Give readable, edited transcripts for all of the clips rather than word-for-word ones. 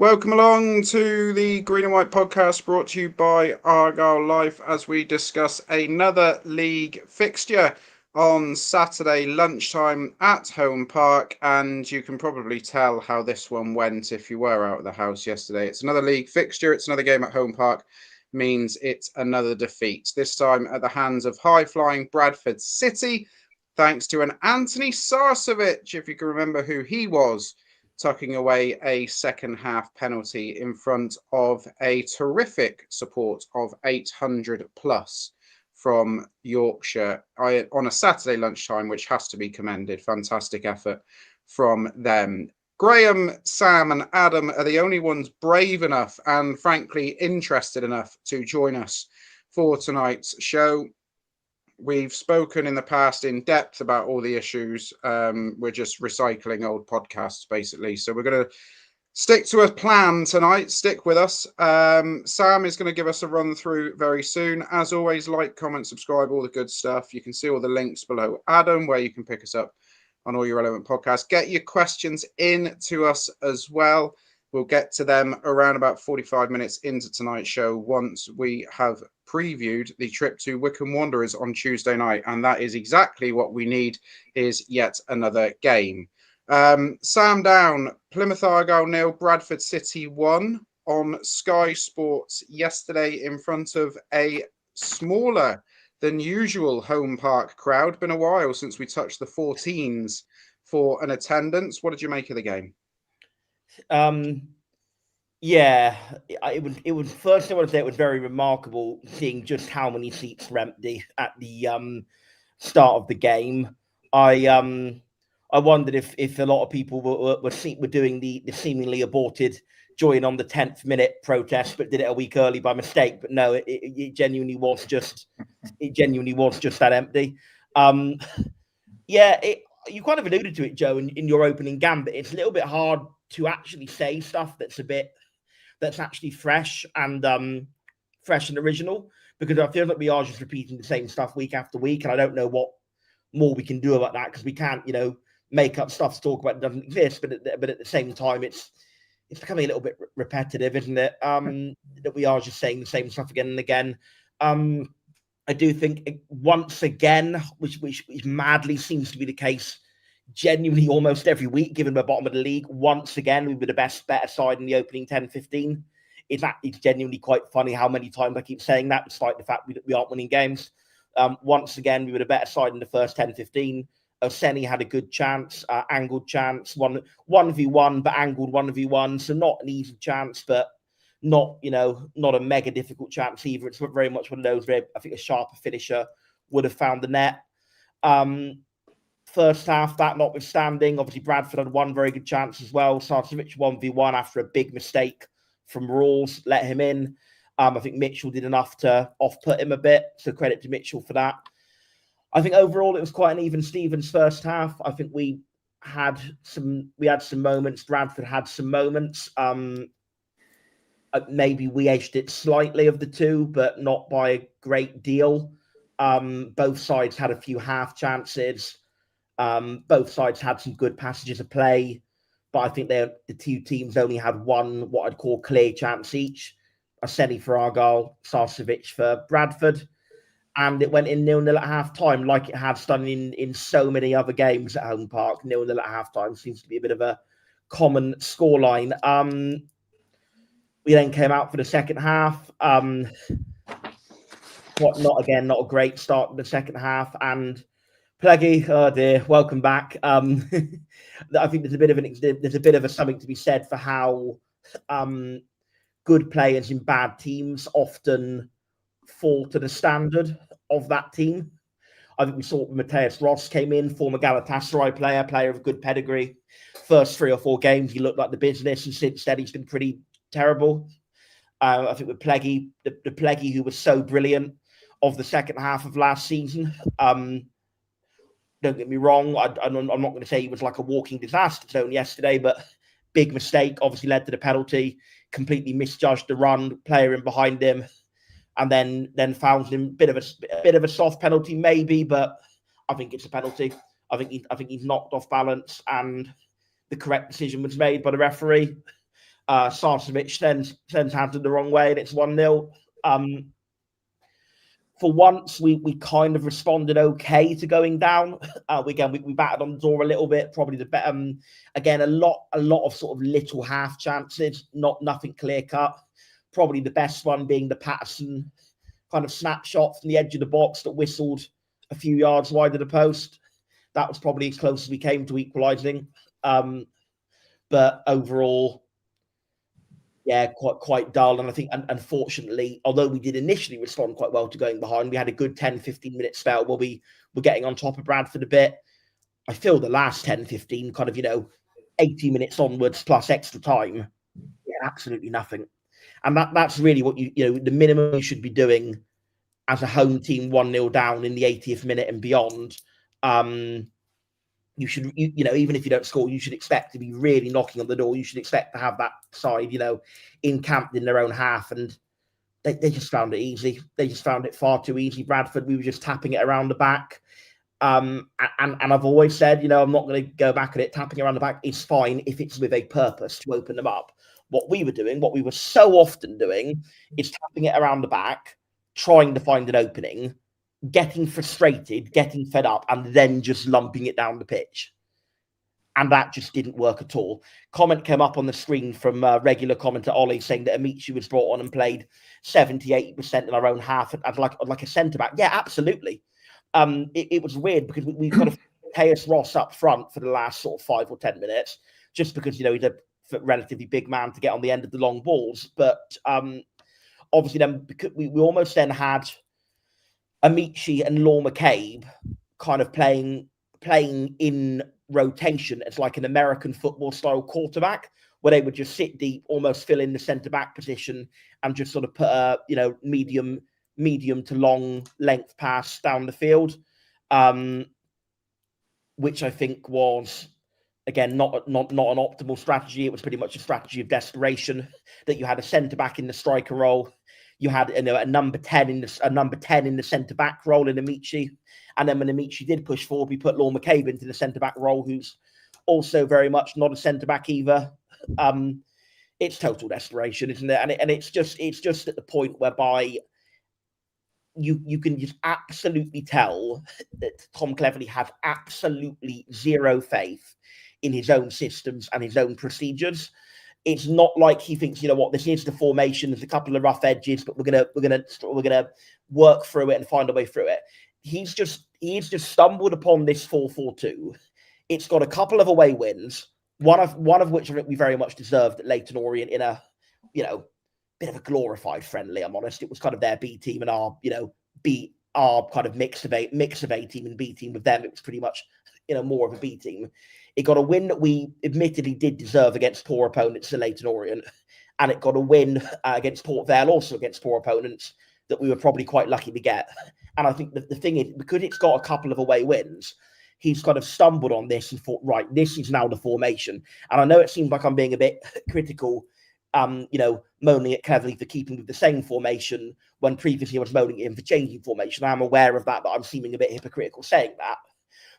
Welcome along to the Green and White podcast brought to you by Argyle Life as we discuss another league fixture on Saturday lunchtime at Home Park. And you can probably tell how this one went if you were out of the house yesterday. It's another league fixture. It's another game at Home Park. Means it's another defeat, this time at the hands of high-flying Bradford City, thanks to an Antoni Sarcevic, if you can remember who he was, tucking away a second half penalty in front of a terrific support of 800 plus from Yorkshire on a Saturday lunchtime, which has to be commended. Fantastic effort from them. Graham, Sam and Adam are the only ones brave enough and frankly interested enough to join us for tonight's show. We've spoken in the past in depth about all the issues. We're just recycling old podcasts, basically. So we're going to stick to a plan tonight. Stick with us. Sam is going to give us a run through very soon. As always, like, comment, subscribe, all the good stuff. You can see all the links below Adam, where you can pick us up on all your relevant podcasts. Get your questions in to us as well. We'll get to them around about 45 minutes into tonight's show once we have previewed the trip to Wycombe Wanderers on Tuesday night. And that is exactly what we need, is yet another game. Sam Down, Plymouth Argyle 0, Bradford City 1 on Sky Sports yesterday in front of a smaller than usual Home Park crowd. Been a while since we touched the 14s for an attendance. What did you make of the game? It was first I want to say it was very remarkable seeing just how many seats were empty at the start of the game. I wondered if a lot of people were doing the seemingly aborted join on the 10th minute protest, but did it a week early by mistake. But no, it genuinely was just that empty. You kind of alluded to it, Joe, in your opening gambit. It's a little bit hard to actually say stuff that's actually fresh and original, because I feel like we are just repeating the same stuff week after week, and I don't know what more we can do about that, because we can't, make up stuff to talk about that doesn't exist. But at the same time, it's becoming a little bit repetitive, isn't it? That we are just saying the same stuff again and again. I do think once again, which madly seems to be the case genuinely almost every week, given the bottom of the league, once again, we were the better side in the opening 10-15. It's genuinely quite funny how many times I keep saying that, despite the fact we aren't winning games. Once again, we were the better side in the first 10-15. Oseni had a good chance, angled chance, 1v1, but angled 1v1. So not an easy chance, but not a mega difficult chance either. It's very much one of those where I think a sharper finisher would have found the net. First half, that notwithstanding, obviously Bradford had one very good chance as well. Sarcevic 1v1 after a big mistake from Rawls, let him in. I think Mitchell did enough to off-put him a bit, so credit to Mitchell for that. I think overall it was quite an even Stevens first half. I think we had some moments. Bradford had some moments. Maybe we edged it slightly of the two, but not by a great deal. Both sides had a few half chances. Both sides had some good passages of play, but I think the two teams only had one, what I'd call clear chance each. Oseni for Argyle, Sarcevic for Bradford. And it went in 0-0 at half-time, like it has done in so many other games at Home Park. 0-0 at half-time seems to be a bit of a common scoreline. We then came out for the second half. Not a great start in the second half. And Pleggy, oh dear, welcome back. I think there's a bit of something to be said for how good players in bad teams often fall to the standard of that team. I think we saw Matthias Ross came in, former Galatasaray player of good pedigree. First 3 or 4 games, he looked like the business, and since then he's been pretty terrible. I think with Pleggy, the Pleggy who was so brilliant of the second half of last season. Don't get me wrong, I'm not going to say he was like a walking disaster zone yesterday, but big mistake, obviously led to the penalty, completely misjudged the run, player in behind him, and then found him a bit of a soft penalty maybe, but I think it's a penalty. I think he's knocked off balance, and the correct decision was made by the referee. Sarcevic sends hands the wrong way, and it's 1-0. For once, we kind of responded okay to going down. We batted on the door a little bit. Probably the better. Again, a lot of sort of little half chances, nothing clear cut. Probably the best one being the Patterson kind of snapshot from the edge of the box that whistled a few yards wide of the post. That was probably as close as we came to equalising. But overall, yeah, quite dull. And I think, unfortunately, although we did initially respond quite well to going behind, we had a good 10-15 minute spell where we were getting on top of Bradford a bit. I feel the last 10-15, kind of, 80 minutes onwards plus extra time, yeah, absolutely nothing. And that's really what the minimum you should be doing as a home team 1-0 down in the 80th minute and beyond. You should, even if you don't score, you should expect to be really knocking on the door. You should expect to have that side, encamped in their own half. And they just found it easy. They just found it far too easy. Bradford, we were just tapping it around the back. And I've always said, I'm not going to go back at it. Tapping around the back is fine if it's with a purpose to open them up. What we were so often doing, is tapping it around the back, trying to find an opening, getting frustrated, getting fed up, and then just lumping it down the pitch. And that just didn't work at all. Comment came up on the screen from regular commenter Ollie saying that Amici was brought on and played 70-80% in our own half as like a centre-back. Yeah, absolutely. It was weird because we kind of Hayes Ross up front for the last sort of 5 or 10 minutes, just because, he's a relatively big man to get on the end of the long balls. But obviously then, because we almost then had Amici and Law McCabe kind of playing in rotation as like an American football style quarterback, where they would just sit deep, almost fill in the centre back position, and just sort of put a medium to long length pass down the field, which I think was, again, not an optimal strategy. It was pretty much a strategy of desperation, that you had a centre back in the striker role. You had a number 10 in the centre back role in Amici, and then when Amici did push forward, we put Law McCabe into the centre back role, who's also very much not a centre back either. It's total desperation, isn't it? And it's just at the point whereby you can just absolutely tell that Tom Cleverley has absolutely zero faith in his own systems and his own procedures. It's not like he thinks, this is the formation. There's a couple of rough edges, but we're gonna work through it and find a way through it. He's just stumbled upon this 4-4-2. It's got a couple of away wins, one of which I think we very much deserved at Leyton Orient in a bit of a glorified friendly. I'm honest. It was kind of their B team and our our kind of mix of A team and B team with them. It was pretty much more of a B team. It got a win that we admittedly did deserve against poor opponents at Leyton Orient, and it got a win against Port Vale, also against poor opponents, that we were probably quite lucky to get. And I think the thing is, because it's got a couple of away wins, he's kind of stumbled on this and thought, right, this is now the formation. And I know it seems like I'm being a bit critical, moaning at Cleverley for keeping with the same formation when previously I was moaning at him for changing formation. I'm aware of that I'm seeming a bit hypocritical saying that.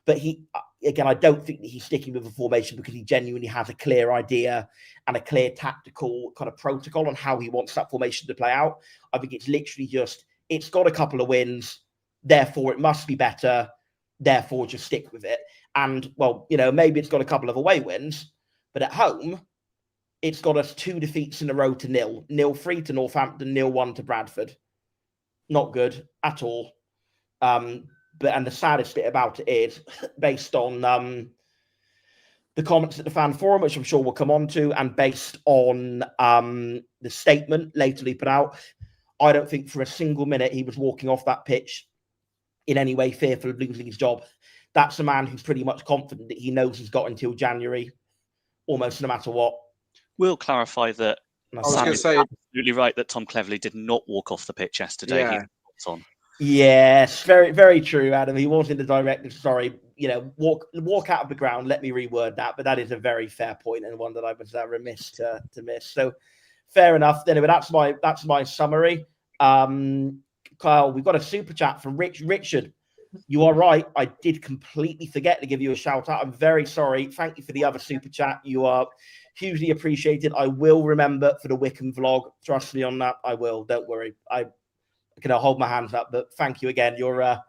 But I don't think that he's sticking with a formation because he genuinely has a clear idea and a clear tactical kind of protocol on how he wants that formation to play out. I think it's literally just, it's got a couple of wins, therefore it must be better, therefore just stick with it. And, well, maybe it's got a couple of away wins, but at home, it's got us 2 defeats in a row to 0. 0-3 to Northampton, 0-1 to Bradford. Not good at all. And the saddest bit about it is, based on the comments at the fan forum, which I'm sure we'll come on to, and based on the statement lately put out, I don't think for a single minute he was walking off that pitch in any way fearful of losing his job. That's a man who's pretty much confident that he knows he's got until January, almost no matter what. We'll clarify that. I was going to say, absolutely right that Tom Cleverley did not walk off the pitch yesterday. Yeah. He was on. Yes, very, very true, Adam. He was in the directive. Sorry, walk out of the ground. Let me reword that, but that is a very fair point and one that I was remiss to miss. So, fair enough. Anyway, that's my summary. Kyle, we've got a super chat from Richard. You are right. I did completely forget to give you a shout out. I'm very sorry. Thank you for the other super chat. You are hugely appreciated. I will remember for the Wycombe vlog. Trust me on that. I will. Don't worry. I can hold my hands up. But thank you again. You're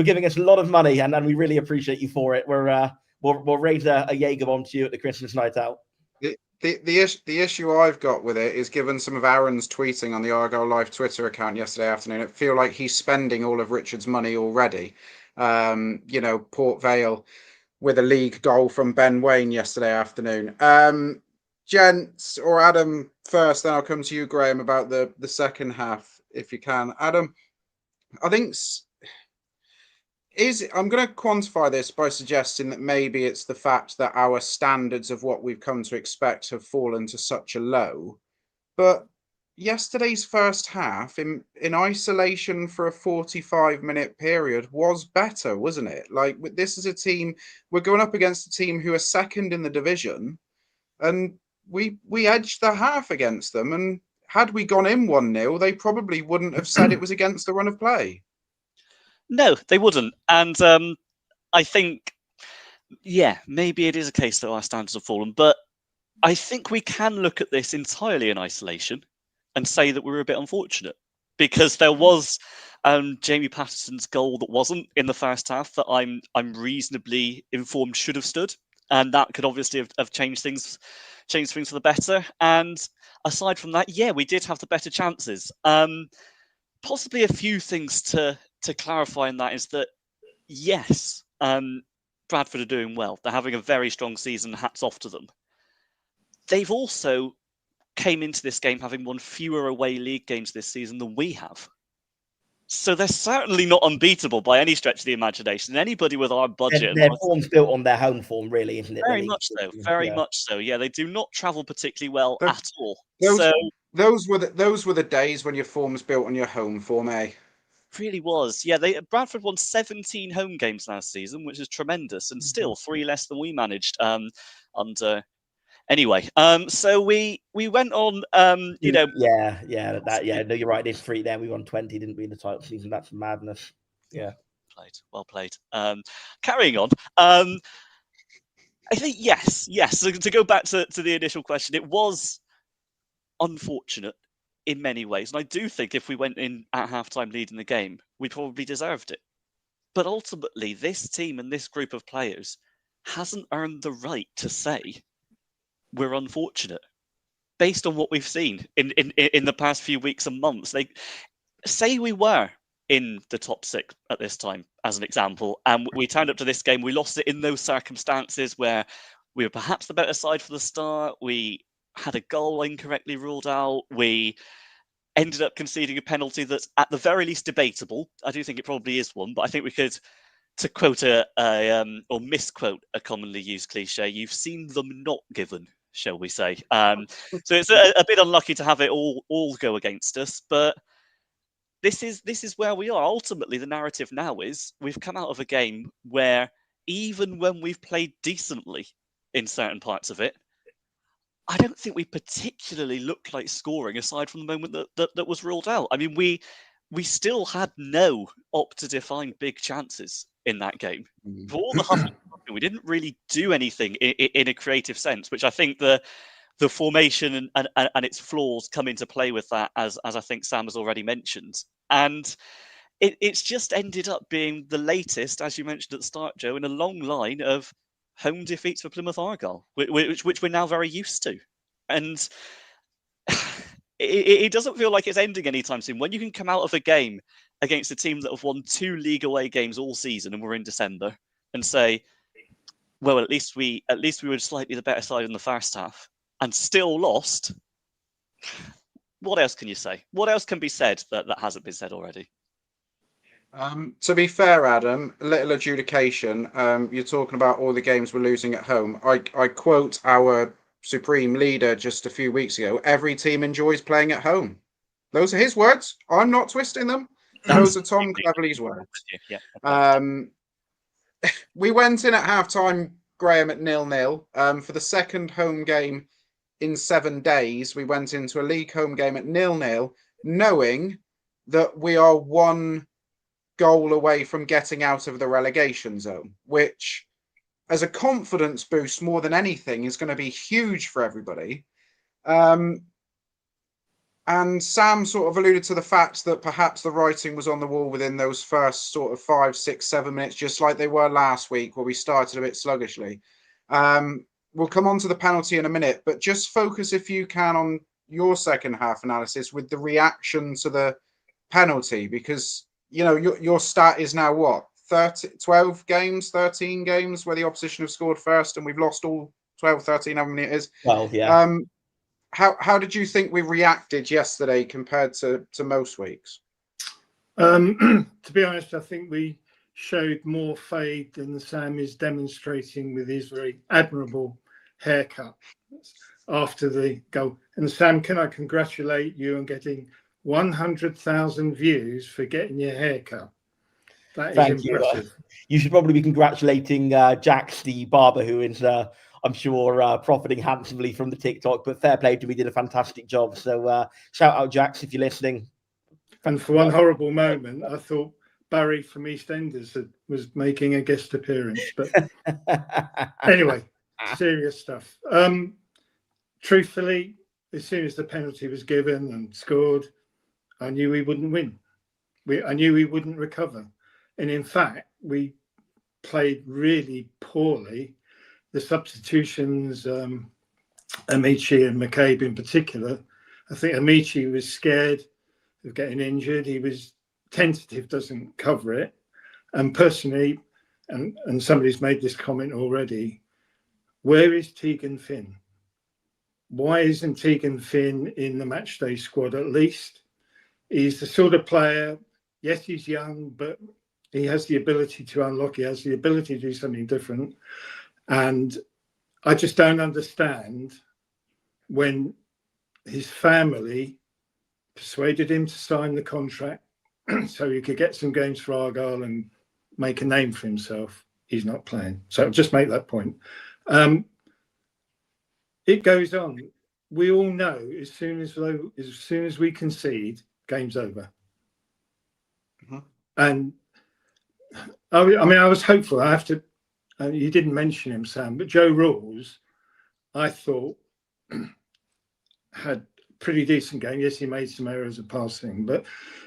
giving us a lot of money, and we really appreciate you for it. We'll raise a Jaeger bomb to you at the Christmas night out. The issue I've got with it is, given some of Aaron's tweeting on the Argyle Live Twitter account yesterday afternoon, it feel like he's spending all of Richard's money already. Port Vale with a league goal from Ben Waine yesterday afternoon. Gents, or Adam first, then I'll come to you, Graham, about the second half, if you can. Adam, I think I'm going to quantify this by suggesting that maybe it's the fact that our standards of what we've come to expect have fallen to such a low. But yesterday's first half, in isolation for a 45-minute period, was better, wasn't it? Like, this is a team, we're going up against a team who are second in the division, and we edged the half against them. And had we gone in 1-0, they probably wouldn't have said it was against the run of play. No, they wouldn't. And I think, maybe it is a case that our standards have fallen. But I think we can look at this entirely in isolation and say that we were a bit unfortunate, because there was Jamie Patterson's goal that wasn't in the first half that I'm reasonably informed should have stood, and that could obviously have changed things for the better. And aside from that, we did have the better chances. Possibly a few things to clarify in that is that, yes, Bradford are doing well. They're having a very strong season. Hats off to them. They've also came into this game having won fewer away league games this season than we have. So they're certainly not unbeatable by any stretch of the imagination. Anybody with our budget... Their form's built on their home form, really, isn't it? Very much so. Very much so. Yeah, they do not travel particularly well at all. Those were the days when your form's built on your home form, eh? Really was. Yeah, Bradford won 17 home games last season, which is tremendous, and still 3 less than we managed under... Anyway, so we went on, No, you're right. It's 3 there. We won 20, didn't we, in the title season? That's madness. Yeah. Well played. Carrying on. I think, yes. So to go back to the initial question, it was unfortunate in many ways. And I do think if we went in at halftime leading the game, we probably deserved it. But ultimately, this team and this group of players hasn't earned the right to say we're unfortunate based on what we've seen in the past few weeks and months. They say we were in the top 6 at this time, as an example, and we turned up to this game. We lost it in those circumstances where we were perhaps the better side for the start. We had a goal incorrectly ruled out. We ended up conceding a penalty that's at the very least debatable. I do think it probably is one, but I think we could, to quote or misquote a commonly used cliche, you've seen them not given, shall we say. So it's a bit unlucky to have it all go against us, but this is where we are. Ultimately, the narrative now is we've come out of a game where, even when we've played decently in certain parts of it, I don't think we particularly looked like scoring, aside from the moment that was ruled out. I mean, we still had no opt-to-define big chances in that game. For all the huffing, we didn't really do anything in a creative sense, which I think the formation and its flaws come into play with that, as I think Sam has already mentioned. And it's just ended up being the latest, as you mentioned at the start, Joe, in a long line of home defeats for Plymouth Argyle, which we're now very used to. And it doesn't feel like it's ending anytime soon. When you can come out of a game against a team that have won 2 league away games all season, and we're in December, and say, well, at least we were slightly the better side in the first half, and still lost. What else can you say? What else can be said that hasn't been said already? To be fair, Adam, a little adjudication. You're talking about all the games we're losing at home. I quote our supreme leader just a few weeks ago: every team enjoys playing at home. Those are his words. I'm not twisting them. Those are Tom Cleverley's words. Yeah. We went in at halftime, Graham, at 0-0. For the second home game in 7 days, we went into a league home game at 0-0, knowing that we are one goal away from getting out of the relegation zone, which, as a confidence boost more than anything, is going to be huge for everybody. And Sam sort of alluded to the fact that perhaps the writing was on the wall within those first sort of 5, 6, 7 minutes, just like they were last week, where we started a bit sluggishly. We'll come on to the penalty in a minute, but just focus, if you can, on your second half analysis with the reaction to the penalty, because, you know, your stat is now what? 12 games, 13 games where the opposition have scored first, and we've lost all 12, 13, however many it is. Well, yeah. How did you think we reacted yesterday compared to most weeks? To be honest, I think we showed more faith than Sam is demonstrating with his very admirable haircut after the goal. And Sam, can I congratulate you on getting 100,000 views for getting your haircut? That is Thank impressive. You should probably be congratulating Jax, the barber, who is, I'm sure, profiting handsomely from the TikTok. But fair play to him, he did a fantastic job. So shout out, Jax, if you're listening. And for one horrible moment, I thought Barry from EastEnders was making a guest appearance. But anyway, serious stuff. Truthfully, as soon as the penalty was given and scored, I knew we wouldn't win. I knew we wouldn't recover. And in fact, we played really poorly. The substitutions, Amici and McCabe in particular, I think Amici was scared of getting injured. He was tentative, doesn't cover it. And personally, and somebody's made this comment already, where is Tegan Finn? Why isn't Tegan Finn in the matchday squad at least? He's the sort of player, yes, he's young, but he has the ability to unlock. He has the ability to do something different. And I just don't understand when his family persuaded him to sign the contract so he could get some games for Argyle and make a name for himself. He's not playing. So I'll just make that point. It goes on. We all know as soon as we concede, game's over. Mm-hmm. And I mean, I was hopeful. I have to. You didn't mention him, Sam, but Joe Rawls, I thought, had a pretty decent game. Yes, he made some errors of passing, but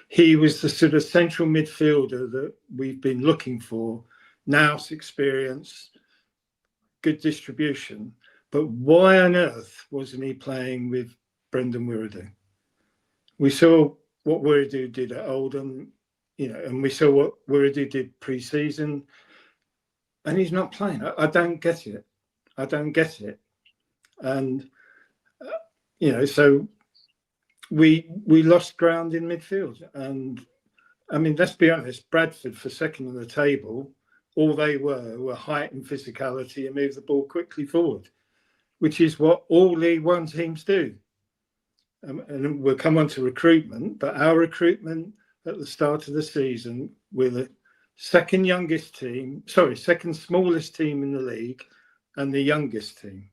he was the sort of central midfielder that we've been looking for. Nous experience, good distribution. But why on earth wasn't he playing with Brendan Wirradu? We saw what Wirradu did at Oldham, you know, and we saw what Wirradu did pre-season, and he's not playing. I don't get it. I don't get it. And, you know, so we lost ground in midfield. And, I mean, let's be honest, Bradford, for second on the table, all they were height and physicality and move the ball quickly forward, which is what all League One teams do. And we'll come on to recruitment, but our recruitment at the start of the season, we're the second smallest team in the league and the youngest team.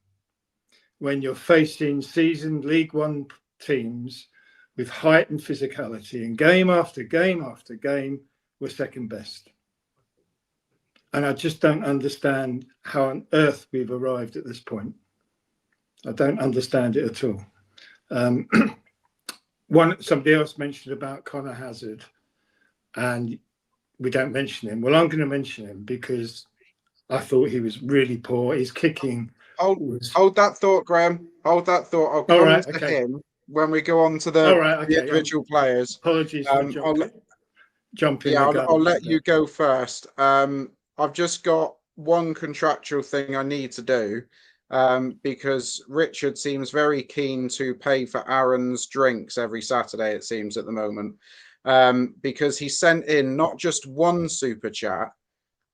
When you're facing seasoned League One teams with height and physicality, and game after game after game, we're second best. And I just don't understand how on earth we've arrived at this point. I don't understand it at all. Somebody else mentioned about Connor Hazard, and we don't mention him. Well, I'm going to mention him because I thought he was really poor. His kicking. Hold that thought, Graham. Hold that thought. I'll come to him when we go on to the individual players. Apologies for jumping. Yeah, I'll let you go first. I've just got one contractual thing I need to do. Because Richard seems very keen to pay for Aaron's drinks every Saturday, it seems, at the moment. Because he sent in not just one super chat,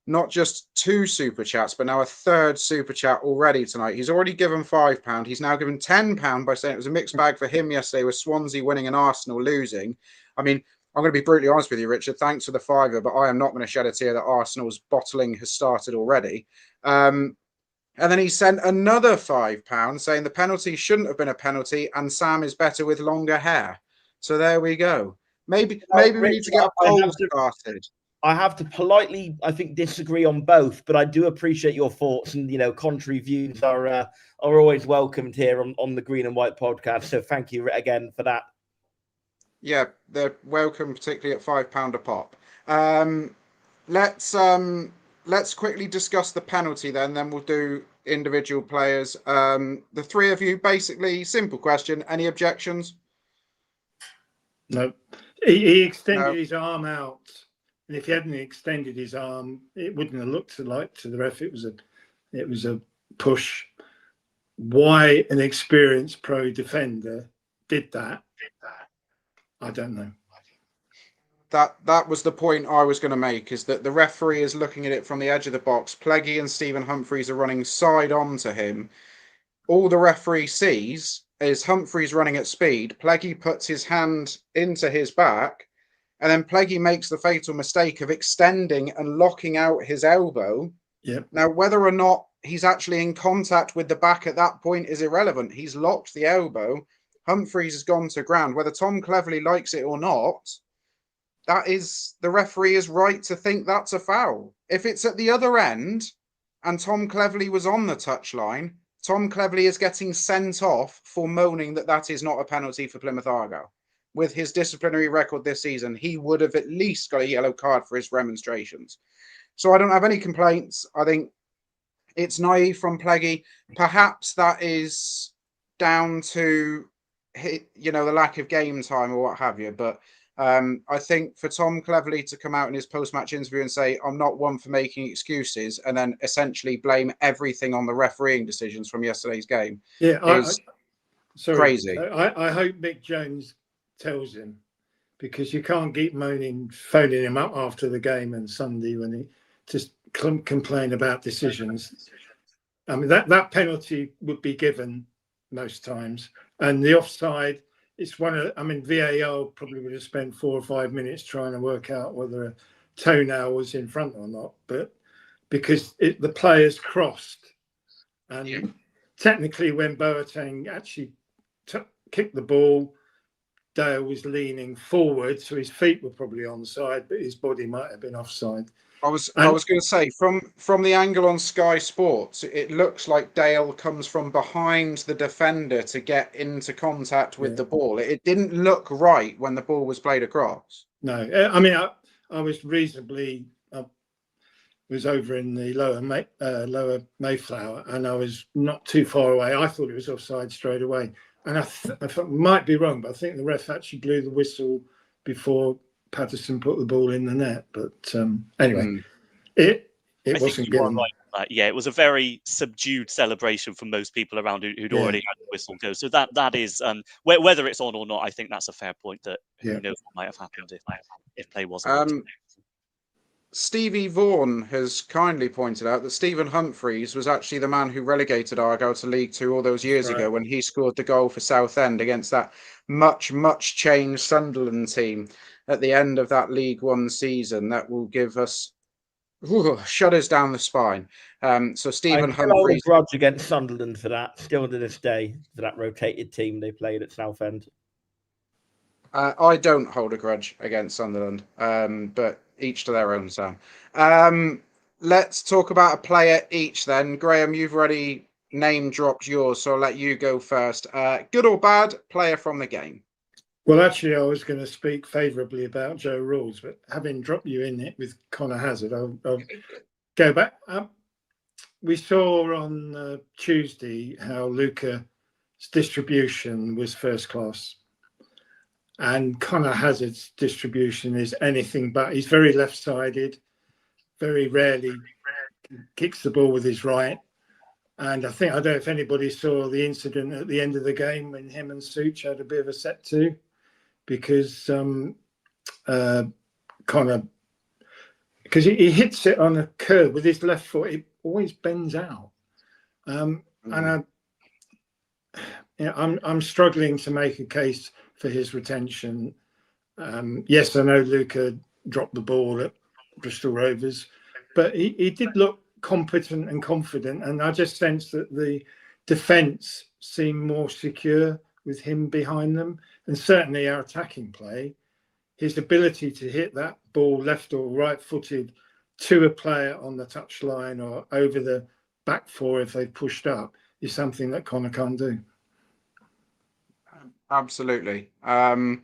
not just two super chats, but now a third super chat already tonight. He's already given £5. He's now given £10 by saying it was a mixed bag for him yesterday with Swansea winning and Arsenal losing. I mean, I'm going to be brutally honest with you, Richard. Thanks for the £5, but I am not going to shed a tear that Arsenal's bottling has started already. And then he sent another £5 saying the penalty shouldn't have been a penalty and Sam is better with longer hair. So there we go. Maybe we need to get a poll started. I have to politely, I think, disagree on both, but I do appreciate your thoughts, and contrary views are always welcomed here on the Green and White podcast. So thank you again for that. Yeah, they're welcome, particularly at £5 a pop. Let's quickly discuss the penalty then we'll do individual players. The three of you, basically, simple question. Any objections? No. He extended No. his arm out, and if he hadn't extended his arm, it wouldn't have looked like to the ref. It was a push. Why an experienced pro defender did that, I don't know. That was the point I was going to make, is that the referee is looking at it from the edge of the box. Pleggy and Stephen Humphreys are running side on to him. All the referee sees is Humphreys running at speed. Pleggy puts his hand into his back, and then Pleggy makes the fatal mistake of extending and locking out his elbow. Yep. Now, whether or not he's actually in contact with the back at that point is irrelevant. He's locked the elbow. Humphreys has gone to ground. Whether Tom Cleverley likes it or not, that is, the referee is right to think that's a foul. If it's at the other end and Tom Cleverley was on the touchline, Tom Cleverley is getting sent off for moaning that is not a penalty for Plymouth Argyle. With his disciplinary record this season, he would have at least got a yellow card for his remonstrations. So I don't have any complaints. I think it's naive from Pleggy. Perhaps that is down to the lack of game time or what have you, but I think for Tom Cleverley to come out in his post-match interview and say, I'm not one for making excuses, and then essentially blame everything on the refereeing decisions from yesterday's game is crazy. I hope Mick Jones tells him, because you can't keep phoning him up after the game and Sunday when he just complain about decisions. I mean, that penalty would be given most times. And the offside, it's VAR probably would have spent 4 or 5 minutes trying to work out whether a toenail was in front or not, but because the players crossed, and technically when Boateng actually kicked the ball, Dale was leaning forward, so his feet were probably onside, but his body might have been offside. I was going to say, from the angle on Sky Sports, it looks like Dale comes from behind the defender to get into contact with the ball. It didn't look right when the ball was played across. No, I mean, I was reasonably. I was over in the lower Mayflower, and I was not too far away. I thought it was offside straight away, and I might be wrong, but I think the ref actually blew the whistle before Patterson put the ball in the net. But anyway, it wasn't given. Right. Yeah, it was a very subdued celebration from most people around who'd already had the whistle go. So that is whether it's on or not, I think that's a fair point. That who knows what might have happened if play wasn't on. Stevie Vaughan has kindly pointed out that Stephen Humphreys was actually the man who relegated Argyle to League Two all those years ago when he scored the goal for Southend against that much changed Sunderland team at the end of that League One season. That will give us shudders down the spine. So Stephen Humphreys, hold a grudge against Sunderland for that, still to this day, for that rotated team they played at Southend. I don't hold a grudge against Sunderland, but each to their own, Sam. Let's talk about a player each then. Graham, you've already name dropped yours, so I'll let you go first. Good or bad player from the game? Well, actually, I was going to speak favourably about Joe Rawls, but having dropped you in it with Connor Hazard, I'll go back. We saw on Tuesday how Luca's distribution was first class. And Connor Hazard's distribution is anything but. He's very left-sided, very rarely kicks the ball with his right. And I don't know if anybody saw the incident at the end of the game when him and Such had a bit of a set to, because Connor, because he hits it on a curve with his left foot, it always bends out. And I'm struggling to make a case for his retention. Yes, I know Luca dropped the ball at Bristol Rovers, but he did look competent and confident, and I just sense that the defence seemed more secure with him behind them, and certainly our attacking play, his ability to hit that ball left or right footed to a player on the touchline or over the back four if they pushed up is something that Connor can't do. Absolutely. I'm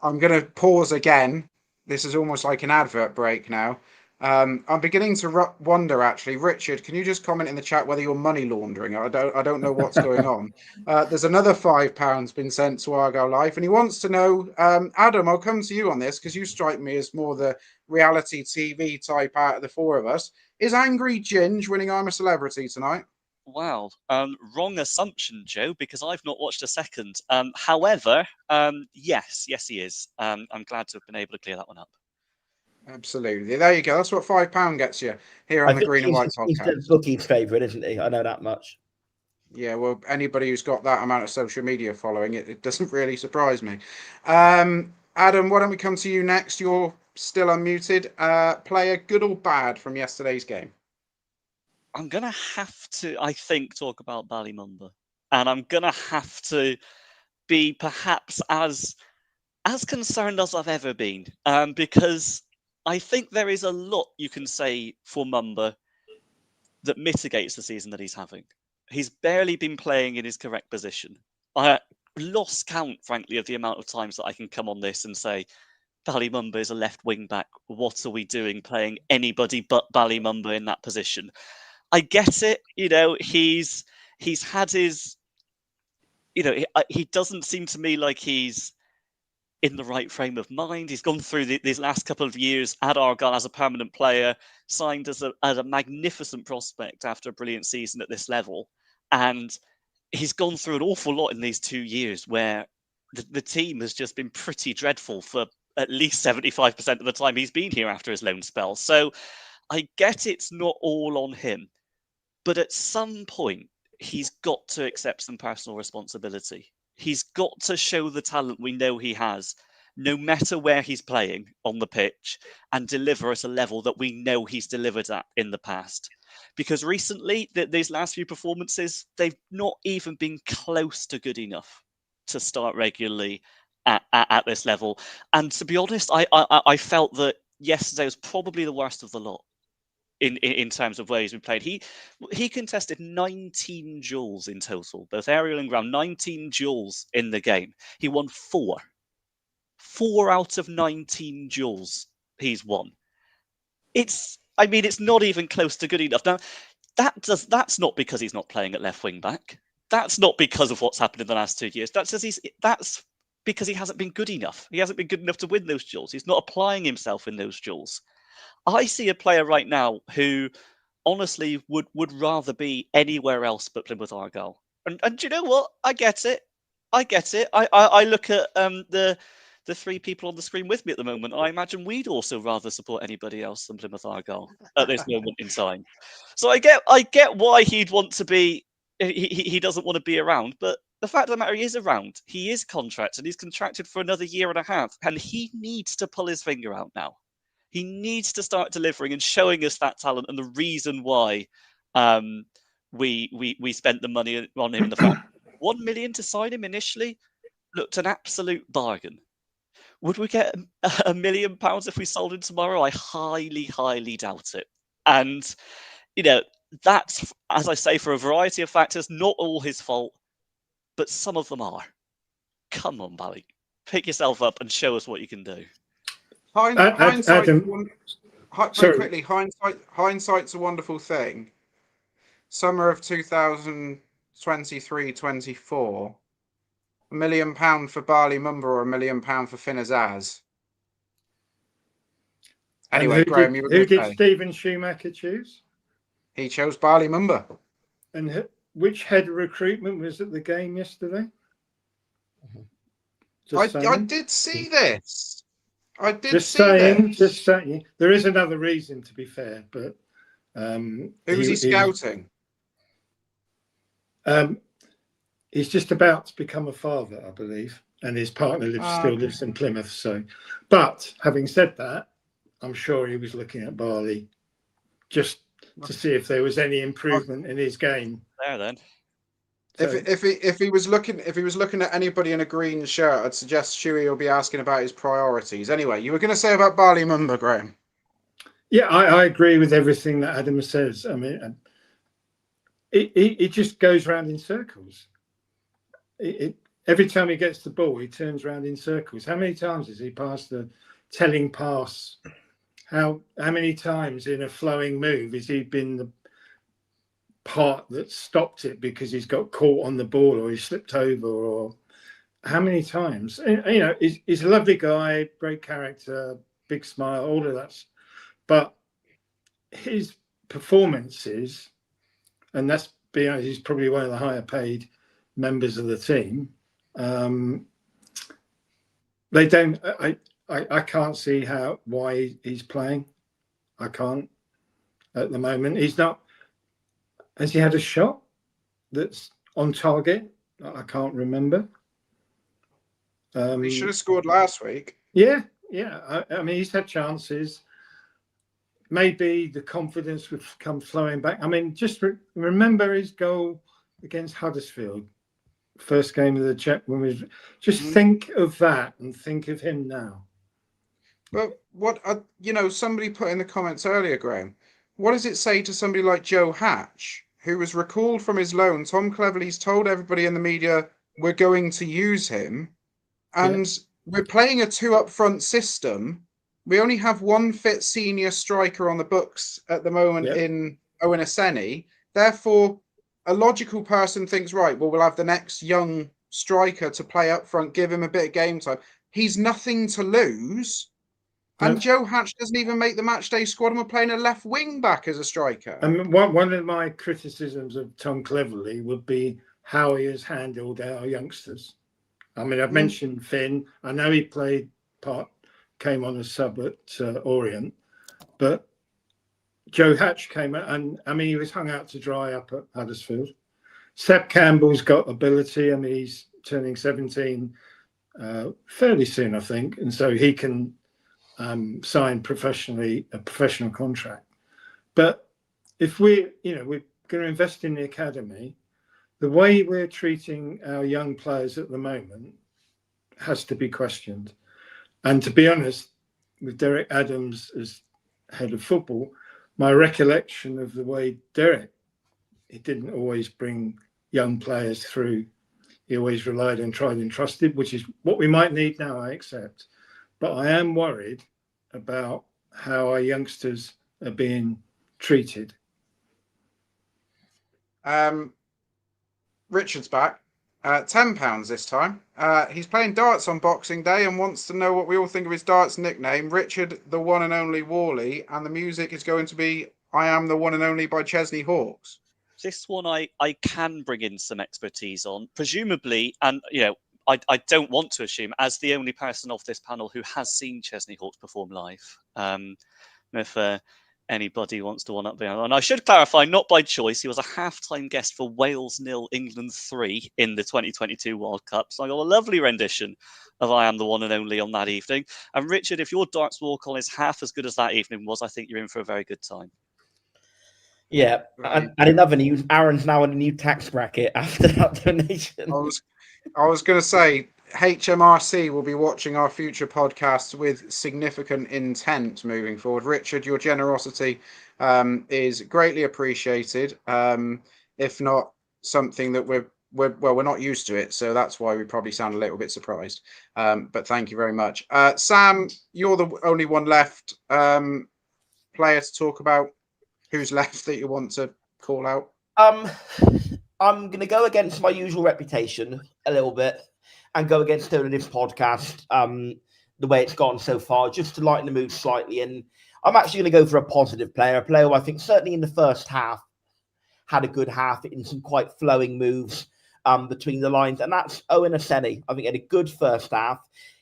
going to pause again. This is almost like an advert break now. I'm beginning to wonder, actually, Richard, can you just comment in the chat whether you're money laundering? I don't know what's going on. There's another £5 been sent to Argyle Life, and he wants to know, Adam, I'll come to you on this because you strike me as more the reality TV type out of the four of us. Is Angry Ginge winning I'm a Celebrity tonight? Wow, wrong assumption, Joe, because I've not watched a second. However, yes, he is. I'm glad to have been able to clear that one up. Absolutely. There you go. That's what £5 gets you here on the Green and White podcast. He's the bookie's favourite, isn't he? I know that much. Yeah, well, anybody who's got that amount of social media following, it doesn't really surprise me. Adam, why don't we come to you next? You're still unmuted. Player, good or bad from yesterday's game? I'm going to have to, I think, talk about Ballymumba. And I'm going to have to be perhaps as concerned as I've ever been. Because I think there is a lot you can say for Mumba that mitigates the season that he's having. He's barely been playing in his correct position. I lost count, frankly, of the amount of times that I can come on this and say, Ballymumba is a left wing back. What are we doing playing anybody but Ballymumba in that position? I get it. He's had his, he doesn't seem to me like he's in the right frame of mind. He's gone through these last couple of years at Argyle as a permanent player, signed as a magnificent prospect after a brilliant season at this level. And he's gone through an awful lot in these 2 years where the team has just been pretty dreadful for at least 75% of the time he's been here after his loan spell. So I get it's not all on him, but at some point, he's got to accept some personal responsibility. He's got to show the talent we know he has, no matter where he's playing on the pitch, and deliver at a level that we know he's delivered at in the past. Because recently, these last few performances, they've not even been close to good enough to start regularly at this level. And to be honest, I felt that yesterday was probably the worst of the lot. In terms of where he's been played. He contested 19 duels in total, both aerial and ground, 19 duels in the game. He won 4. 4 out of 19 duels he's won. It's not even close to good enough. Now, that's not because he's not playing at left wing back. That's not because of what's happened in the last 2 years. That's because he hasn't been good enough. He hasn't been good enough to win those duels. He's not applying himself in those duels. I see a player right now who honestly would rather be anywhere else but Plymouth Argyle. And do you know what? I get it. I look at the 3 people on the screen with me at the moment. I imagine we'd also rather support anybody else than Plymouth Argyle at this moment in time. So I get why he'd want to be. He doesn't want to be around, but the fact of the matter, he is around. He is contracted. He's contracted for another 1.5 years, and he needs to pull his finger out now. He needs to start delivering and showing us that talent and the reason why we spent the money on him in the first. 1 million to sign him initially looked an absolute bargain. Would we get £1 million if we sold him tomorrow? I highly doubt it. And that's, as I say, for a variety of factors, not all his fault, but some of them are. Come on, Bally, pick yourself up and show us what you can do. Hindsight's a wonderful thing. Summer of 2023-24, £1 million for Ballymumba or £1 million for Finn Azaz. Anyway, Graham, you were going to say. Who did Stephen Schumacher choose? He chose Ballymumba. And which head of recruitment was at the game yesterday? I did see this. Just saying. There is another reason, to be fair, but who was he scouting? He's just about to become a father, I believe, and his partner still lives in Plymouth. So, but having said that, I'm sure he was looking at Barley just to see if there was any improvement in his game. There then. So, If he was looking at anybody in a green shirt, I'd suggest Shuey will be asking about his priorities. Anyway, you were going to say about Barley Mumba, Graham. yeah, I agree with everything that Adam says. I mean, it just goes round in circles. Every time he gets the ball, he turns around in circles. How many times has he passed the telling pass? How many times in a flowing move has he been the part that stopped it because he's got caught on the ball or he slipped over? Or how many times? You know, he's a lovely guy, great character, big smile, all of that. But his performances, and that's being, he's probably one of the higher paid members of the team. They don't. I can't see why he's playing. I can't at the moment. He's not. Has he had a shot that's on target? I can't remember. He should have scored last week. Yeah. I mean, he's had chances. Maybe the confidence would come flowing back. I mean, just remember his goal against Huddersfield, first game of the check. When we just think of that and think of him now. But what somebody put in the comments earlier, Graham. What does it say to somebody like Joe Hatch, who was recalled from his loan? Tom Cleverley's told everybody in the media we're going to use him, and we're playing a 2 up front system. We only have one fit senior striker on the books at the moment in Owen Aseni. Therefore, a logical person thinks, right, well, we'll have the next young striker to play up front, give him a bit of game time. He's nothing to lose. And Joe Hatch doesn't even make the matchday squad, and we're playing a left wing back as a striker. I mean, one of my criticisms of Tom Cleverley would be how he has handled our youngsters. I mean, I've mentioned Finn. I know he came on a sub at Orient, but Joe Hatch came out, and I mean, he was hung out to dry up at Huddersfield. Seb Campbell's got ability. I mean, he's turning 17 fairly soon, I think, and so he can sign a professional contract. But if we're going to invest in the academy, the way we're treating our young players at the moment has to be questioned. And to be honest, with Derek Adams as head of football, my recollection of the way he didn't always bring young players through. He always relied on tried and trusted, which is what we might need now, I accept. But I am worried about how our youngsters are being treated. Richard's back. £10 this time. He's playing darts on Boxing Day and wants to know what we all think of his darts nickname, Richard the one and only Worley, and the music is going to be I Am the One and Only by Chesney Hawkes. This one I can bring in some expertise on, presumably, and I don't want to assume, as the only person off this panel who has seen Chesney Hawkes perform live. If anybody wants to one-up me. And I should clarify, not by choice. He was a half-time guest for Wales 0, England 3 in the 2022 World Cup. So I got a lovely rendition of I Am the One and Only on that evening. And Richard, if your darts walk-on is half as good as that evening was, I think you're in for a very good time. Yeah, and in other news, Aaron's now in a new tax bracket after that donation. I was going to say, HMRC will be watching our future podcasts with significant intent moving forward. Richard, your generosity is greatly appreciated. If not something that we're not used to it, so that's why we probably sound a little bit surprised. But thank you very much, Sam. You're the only one left player to talk about. Who's left that you want to call out? I'm going to go against my usual reputation a little bit and go against doing this podcast the way it's gone so far, just to lighten the mood slightly. And I'm actually going to go for a positive player, a player who I think certainly in the first half had a good half in some quite flowing moves between the lines. And that's Owen Aseni. I think he had a good first half.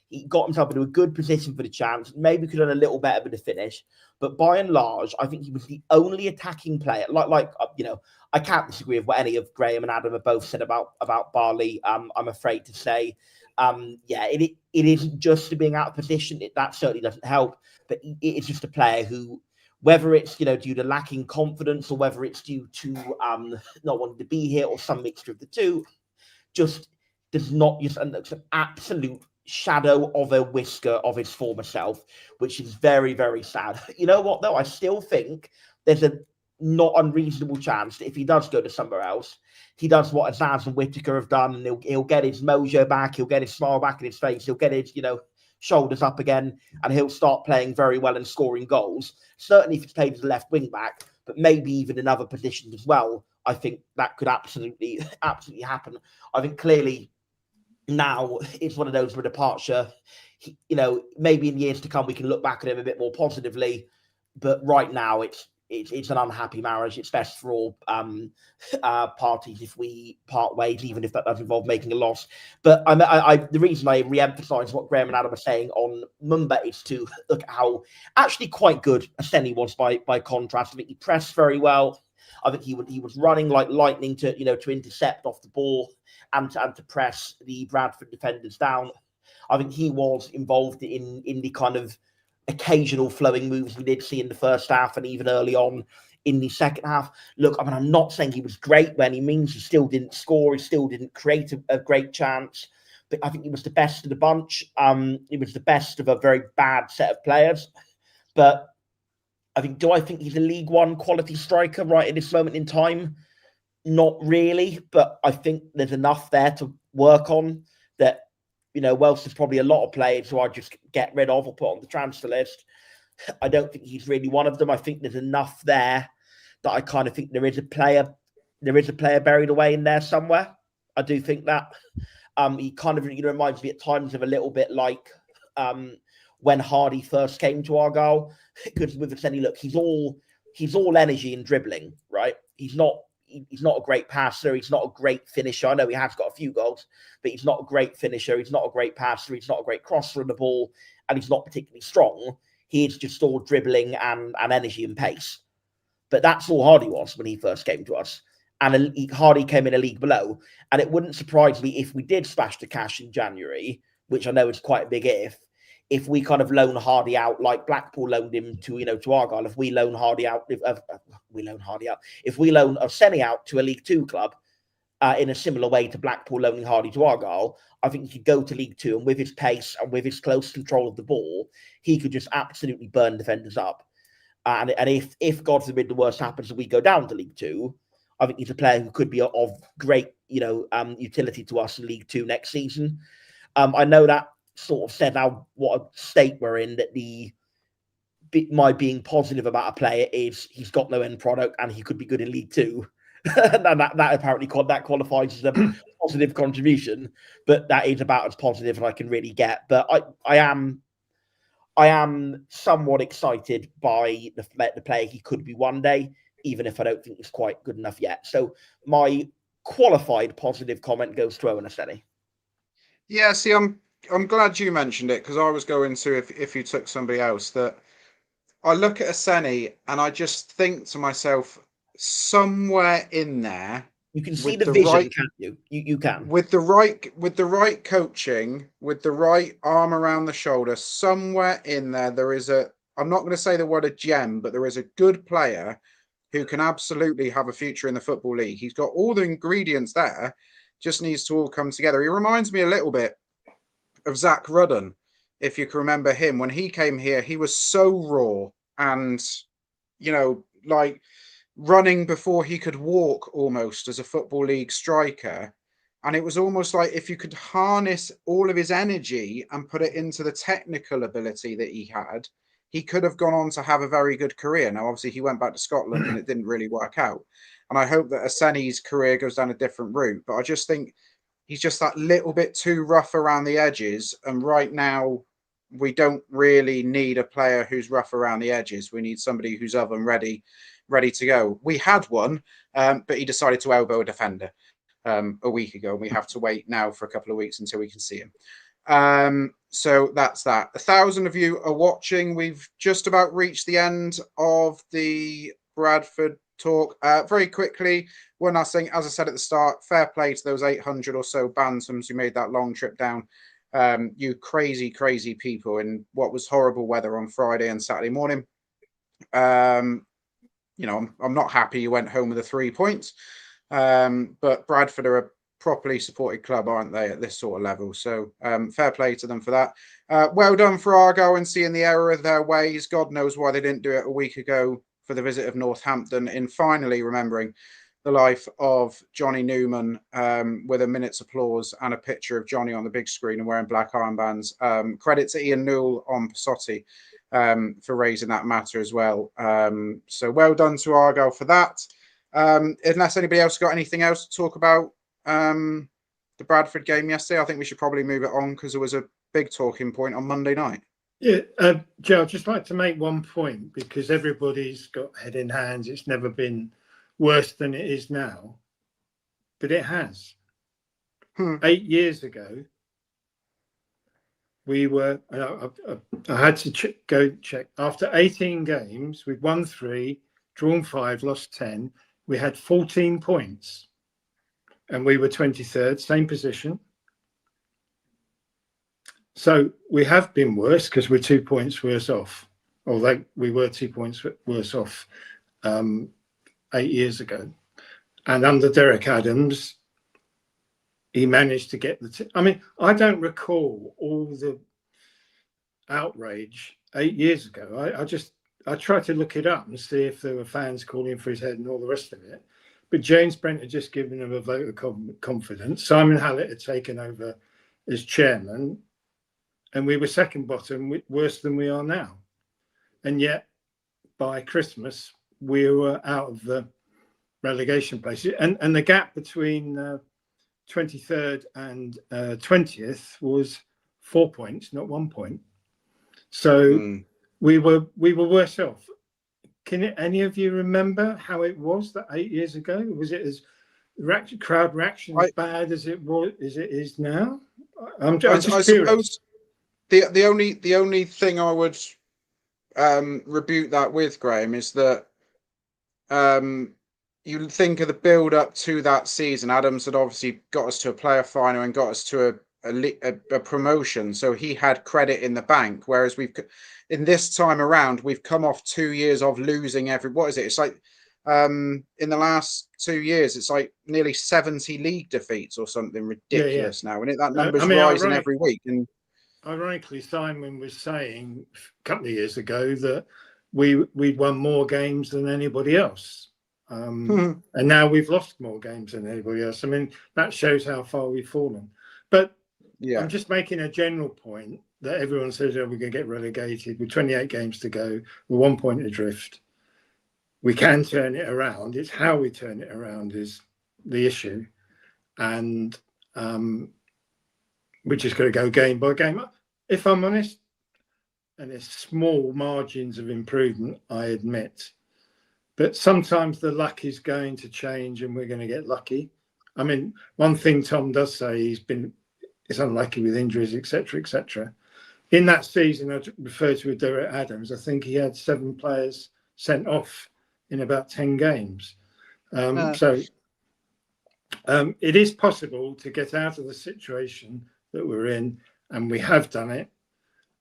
He got himself into a good position for the chance. Maybe could have done a little better with the finish. But by and large, I think he was the only attacking player. I can't disagree with what any of Graham and Adam have both said about Barley. I'm afraid to say, it isn't just being out of position. That certainly doesn't help. But it is just a player who whether it's, you know, due to lacking confidence or whether it's due to not wanting to be here or some mixture of the two, just does not just looks an absolute shadow of a whisker of his former self, which is very, very sad. You know what, though? I still think there's a not unreasonable chance that if he does go to somewhere else, he does what Azaz and Whittaker have done, and he'll get his mojo back, he'll get his smile back in his face, he'll get his, you know, shoulders up again, and he'll start playing very well and scoring goals. Certainly if he's played as a left wing back, but maybe even in other positions as well. I think that could absolutely happen. I think clearly now it's one of those with departure. You know, maybe in years to come we can look back at him a bit more positively, but right now it's an unhappy marriage. It's best for all parties if we part ways, even if that does involve making a loss. But the reason I re-emphasise what Graham and Adam are saying on Mumba is to look at how actually quite good Antoni was by contrast. I think he pressed very well. I think he was running like lightning to intercept off the ball and to press the Bradford defenders down. I think he was involved in the kind of occasional flowing moves we did see in the first half and even early on in the second half. Look, I mean, I'm not saying he was great by any means. He still didn't score. He still didn't create a great chance. But I think he was the best of the bunch. He was the best of a very bad set of players. But do I think he's a League One quality striker right at this moment in time? Not really, but I think there's enough there to work on that. You know, Welsh there's probably a lot of players who I just get rid of or put on the transfer list. I don't think he's really one of them. I think there's enough there that I kind of think there is a player buried away in there somewhere. I do think that. He kind of reminds me at times of a little bit like when Hardy first came to Argyle. Because with Antoni, look, he's all energy and dribbling, right? He's not a great passer. He's not a great finisher. I know he has got a few goals, but he's not a great finisher. He's not a great passer. He's not a great crosser of the ball, and he's not particularly strong. He is just all dribbling and energy and pace. But that's all Hardy was when he first came to us. And Hardy came in a league below. And it wouldn't surprise me if we did splash the cash in January, which I know is quite a big if we kind of loan Hardy out like Blackpool loaned him to Argyle. If we loan Hardy out, if we loan Antoni out to a League Two club in a similar way to Blackpool loaning Hardy to Argyle, I think he could go to League Two, and with his pace and with his close control of the ball, he could just absolutely burn defenders up. And if God forbid the worst happens and we go down to League Two, I think he's a player who could be of great utility to us in League Two next season. I know that sort of said now what a state we're in, that my being positive about a player is he's got no end product and he could be good in League Two. And that apparently qualifies as a positive contribution, but that is about as positive as I can really get. But I am somewhat excited by the player he could be one day, even if I don't think he's quite good enough yet. So my qualified positive comment goes to Owen Antoni. Yeah, see, I'm glad you mentioned it, because I was going to, if you took somebody else, that I look at Antoni and I just think to myself, somewhere in there, you can see the vision, can't you? You can. With the right coaching, with the right arm around the shoulder, somewhere in there is I'm not going to say the word a gem, but there is a good player who can absolutely have a future in the Football League. He's got all the ingredients there, just needs to all come together. He reminds me a little bit of Zach Rudden, if you can remember him. When he came here, he was so raw and, like running before he could walk almost as a Football League striker. And it was almost like if you could harness all of his energy and put it into the technical ability that he had, he could have gone on to have a very good career. Now, obviously, he went back to Scotland and it didn't really work out. And I hope that Antoni's career goes down a different route. But I just think he's just that little bit too rough around the edges. And right now, we don't really need a player who's rough around the edges. We need somebody who's oven ready to go. We had one, but he decided to elbow a defender a week ago. And we have to wait now for a couple of weeks until we can see him. So that's that. 1,000 of you are watching. We've just about reached the end of the Bradford talk. Very quickly, one last thing. As I said at the start, fair play to those 800 or so Bantams who made that long trip down. You crazy people in what was horrible weather on Friday and Saturday morning. You know, I'm not happy you went home with the 3 points, but Bradford are a properly supported club, aren't they, at this sort of level? So fair play to them for that. Well done for Argyle in seeing the error of their ways. God knows why they didn't do it a week ago for the visit of Northampton, in finally remembering the life of Johnny Newman, with a minute's applause and a picture of Johnny on the big screen and wearing black armbands. Credit to Ian Newell on Passotti for raising that matter as well. So well done to Argyle for that. Unless anybody else got anything else to talk about the Bradford game yesterday, I think we should probably move it on because there was a big talking point on Monday night. Yeah, Joe, I'd just like to make one point because everybody's got head in hands. It's never been worse than it is now, but it has. 8 years ago, we were, I had to go check, after 18 games, we'd won 3, drawn 5, lost 10, we had 14 points and we were 23rd, same position. So we have been worse because we're 2 points worse off, although we were 2 points worse off 8 years ago. And under Derek Adams, he managed to get I mean, I don't recall all the outrage 8 years ago. I tried to look it up and see if there were fans calling for his head and all the rest of it. But James Brent had just given him a vote of confidence. Simon Hallett had taken over as chairman, and we were second bottom, worse than we are now. And yet, by Christmas, we were out of the relegation place. And the gap between 23rd and 20th was 4 points, not 1 point. So we were worse off. Can any of you remember how it was that 8 years ago? Was it as crowd reaction as bad as it is now? I suppose the only thing I would rebuke that with, Graham, is that you think of the build up to that season. Adams had obviously got us to a player final and got us to a promotion, so he had credit in the bank. Whereas in this time around, we've come off 2 years of losing what is it? It's like in the last 2 years, it's like nearly 70 league defeats or something ridiculous now, and that number's rising every week. And ironically, Simon was saying a couple of years ago that we'd won more games than anybody else. And now we've lost more games than anybody else. I mean, that shows how far we've fallen. But I'm just making a general point that everyone says, we're going to get relegated with 28 games to go, we're 1 point adrift. We can turn it around. It's how we turn it around is the issue. And we're just going to go game by game. If I'm honest, and there's small margins of improvement, I admit. But sometimes the luck is going to change and we're going to get lucky. I mean, one thing Tom does say, he's unlucky with injuries, etc., etc. In that season, I referred to with Derek Adams, I think he had 7 players sent off in about 10 games. So it is possible to get out of the situation that we're in, and we have done it.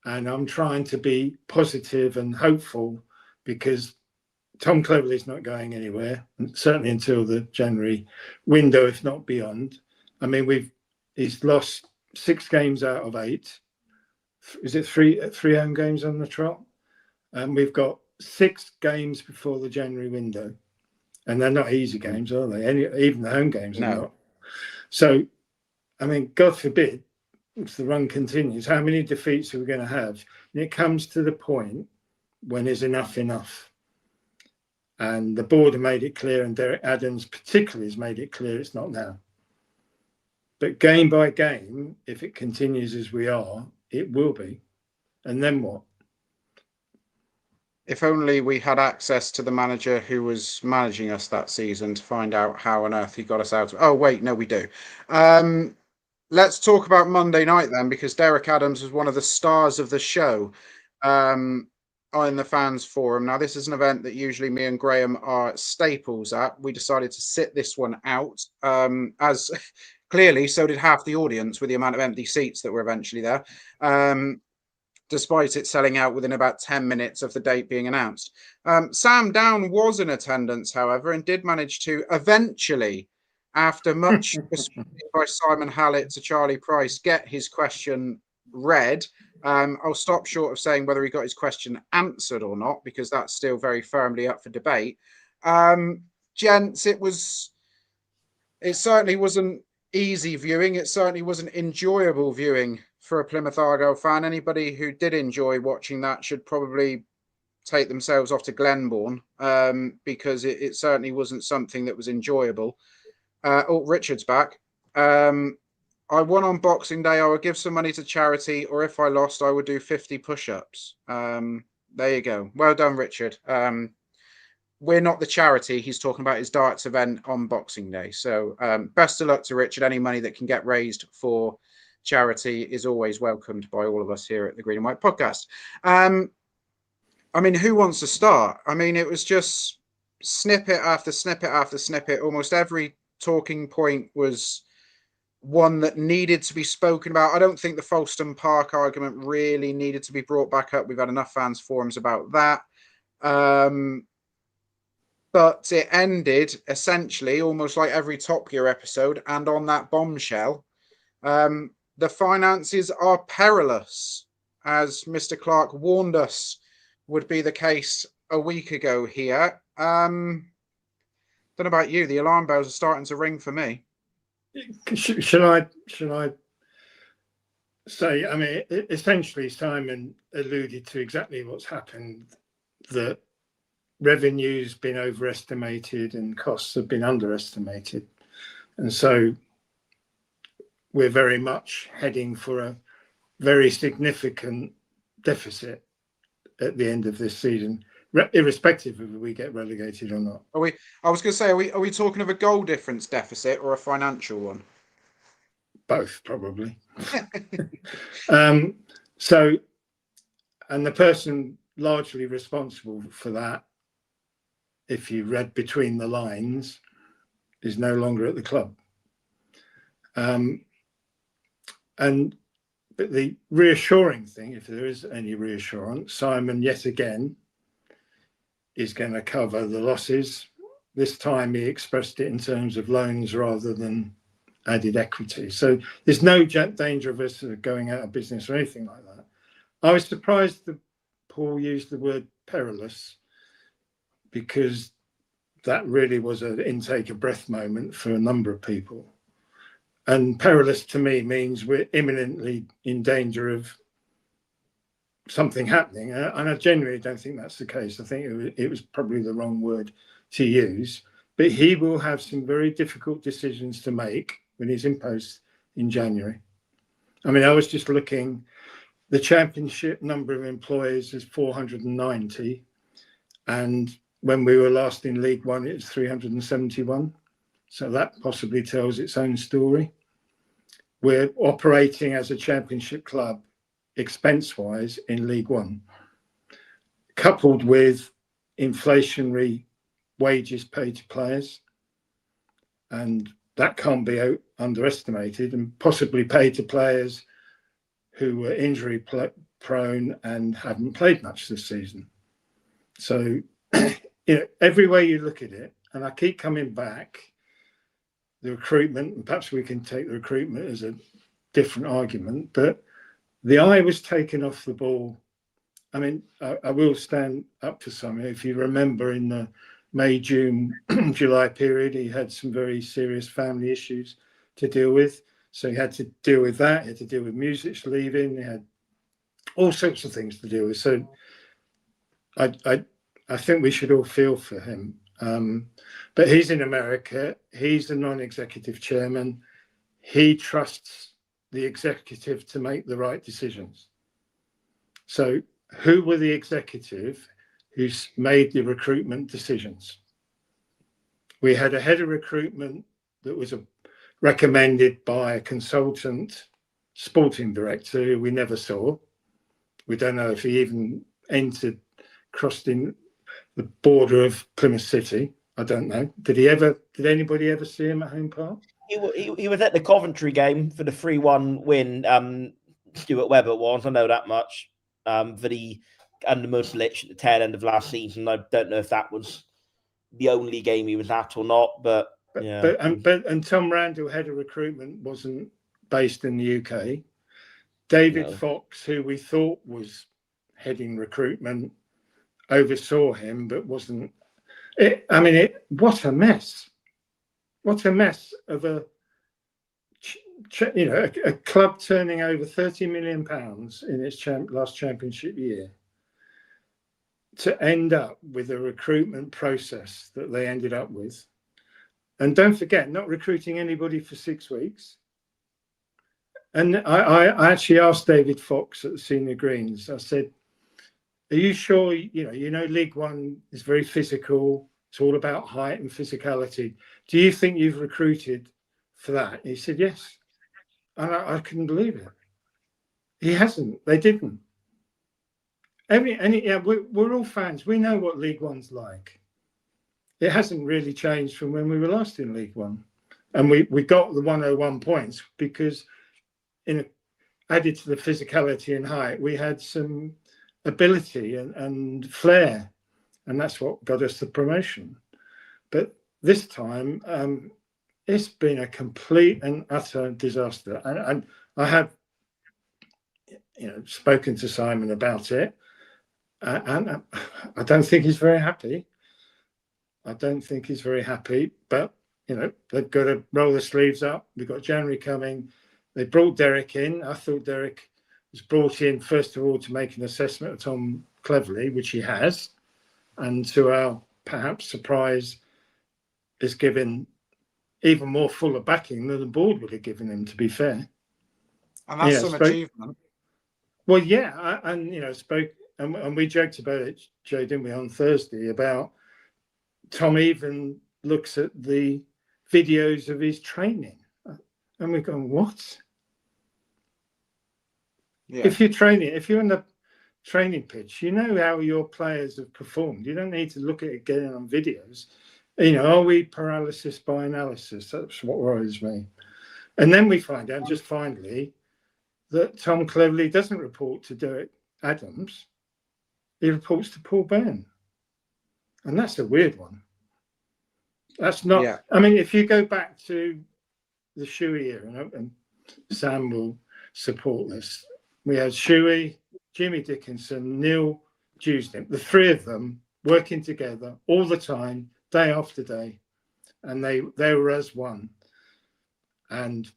And I'm trying to be positive and hopeful because Tom Cleverley's not going anywhere, certainly until the January window, if not beyond. I mean, he's lost 6 games out of 8. Is it three home games on the trot? And we've got 6 games before the January window, and they're not easy games, are they? Even the home games are not. So, I mean, God forbid, if the run continues, how many defeats are we going to have? And it comes to the point when is enough. And the board have made it clear, and Derek Adams particularly has made it clear it's not now. But game by game, if it continues as we are, it will be. And then what? If only we had access to the manager who was managing us that season to find out how on earth he got us out. Oh, wait, no, we do. Let's talk about Monday night then, because Derek Adams was one of the stars of the show. In the fans forum. Now, this is an event that usually me and Graham are staples at. We decided to sit this one out, as clearly so did half the audience with the amount of empty seats that were eventually there. despite it selling out within about 10 minutes of the date being announced. Sam Down was in attendance, however, and did manage to eventually, after much persuasion by Simon Hallett to Charlie Price, get his question read. I'll stop short of saying whether he got his question answered or not, because that's still very firmly up for debate. Gents, it certainly wasn't easy viewing. It certainly wasn't enjoyable viewing for a Plymouth Argyle fan. Anybody who did enjoy watching that should probably take themselves off to Glenbourne, because it certainly wasn't something that was enjoyable. Richard's back. I won on Boxing Day. I would give some money to charity, or if I lost, I would do 50 push-ups. There you go. Well done, Richard. We're not the charity. He's talking about his darts event on Boxing Day. So best of luck to Richard. Any money that can get raised for charity is always welcomed by all of us here at the Green and White Podcast. I mean, who wants to start? I mean, it was just snippet after snippet after snippet. Almost every talking point was one that needed to be spoken about. I don't think the Folkestone Park argument really needed to be brought back up. We've had enough fans forums about that. But it ended essentially almost like every Top Gear episode, and on that bombshell. The finances are perilous, as Mr. Clark warned us would be the case a week ago here. Don't know about you, the alarm bells are starting to ring for me. Should I say, I mean, essentially Simon alluded to exactly what's happened, that revenue's been overestimated and costs have been underestimated. And so we're very much heading for a very significant deficit at the end of this season, irrespective of if we get relegated or not. I was going to say, are we talking of a goal difference deficit or a financial one? Both, probably. So, and the person largely responsible for that, if you read between the lines, is no longer at the club. But the reassuring thing, if there is any reassurance, Simon yet again is going to cover the losses. This time he expressed it in terms of loans rather than added equity. So there's no danger of us going out of business or anything like that. I was surprised that Paul used the word perilous, because that really was an intake of breath moment for a number of people. And perilous to me means we're imminently in danger of something happening. And I genuinely don't think that's the case. I think it was probably the wrong word to use. But he will have some very difficult decisions to make when he's in post in January. I mean, I was just looking, the championship number of employees is 490. And when we were last in League One, it was 371. So that possibly tells its own story. We're operating as a championship club expense-wise in League One, coupled with inflationary wages paid to players. And that can't be underestimated, and possibly paid to players who were injury prone and haven't played much this season. So, every way you look at it, and I keep coming back, the recruitment, and perhaps we can take the recruitment as a different argument, but the eye was taken off the ball. I mean, I will stand up to something. If you remember, in the May, June, July period, he had some very serious family issues to deal with. So he had to deal with that. He had to deal with Music leaving. He had all sorts of things to deal with. So I think we should all feel for him. But he's in America. He's the non-executive chairman. He trusts the executive to make the right decisions. So who were the executive who's made the recruitment decisions? We had a head of recruitment that was recommended by a consultant sporting director who we never saw. We don't know if he even crossed in the border of Plymouth City. I don't know. Did anybody ever see him at Home Park? He was at the Coventry game for the 3-1 win. Stuart Webber was, I know that much. that he under Muslic at the tail end of last season. I don't know if that was the only game he was at or not, but yeah. And Tom Randall, head of recruitment, wasn't based in the UK. David Fox, who we thought was heading recruitment, oversaw him, but wasn't. What a mess! What a mess of a club turning over £30 million in its last championship year to end up with a recruitment process that they ended up with. And don't forget, not recruiting anybody for 6 weeks. And I actually asked David Fox at the Senior Greens, I said, are you sure, League One is very physical. It's all about height and physicality. Do you think you've recruited for that? He said, yes. And I couldn't believe it. He hasn't. They didn't. We're all fans. We know what League One's like. It hasn't really changed from when we were last in League One. And we got the 101 points because added to the physicality and height, we had some ability and flair. And that's what got us the promotion. But this time, it's been a complete and utter disaster. And I have, spoken to Simon about it. And I don't think he's very happy. But, they've got to roll their sleeves up. We've got January coming. They brought Derek in. I thought Derek was brought in, first of all, to make an assessment of Tom Cleverley, which he has. And to our perhaps surprise, is given even more fuller backing than the board would have given him, to be fair. And that's some achievement. Well, yeah. And we joked about it, Joe, didn't we, on Thursday, about Tom even looks at the videos of his training. And we're going, what? Yeah. If you're in the training pitch, you know how your players have performed. You don't need to look at it again on videos. Are we paralysis by analysis? That's what worries me. And then we find out, just finally, that Tom Cleverley doesn't report to Derek Adams. He reports to Paul Byrne. And that's a weird one. That's not... Yeah. If you go back to the Shuey era, and Sam will support this, we had Shuey, Jimmy Dickinson, Neil Dewsnip, the three of them working together all the time, day after day, and they were as one. And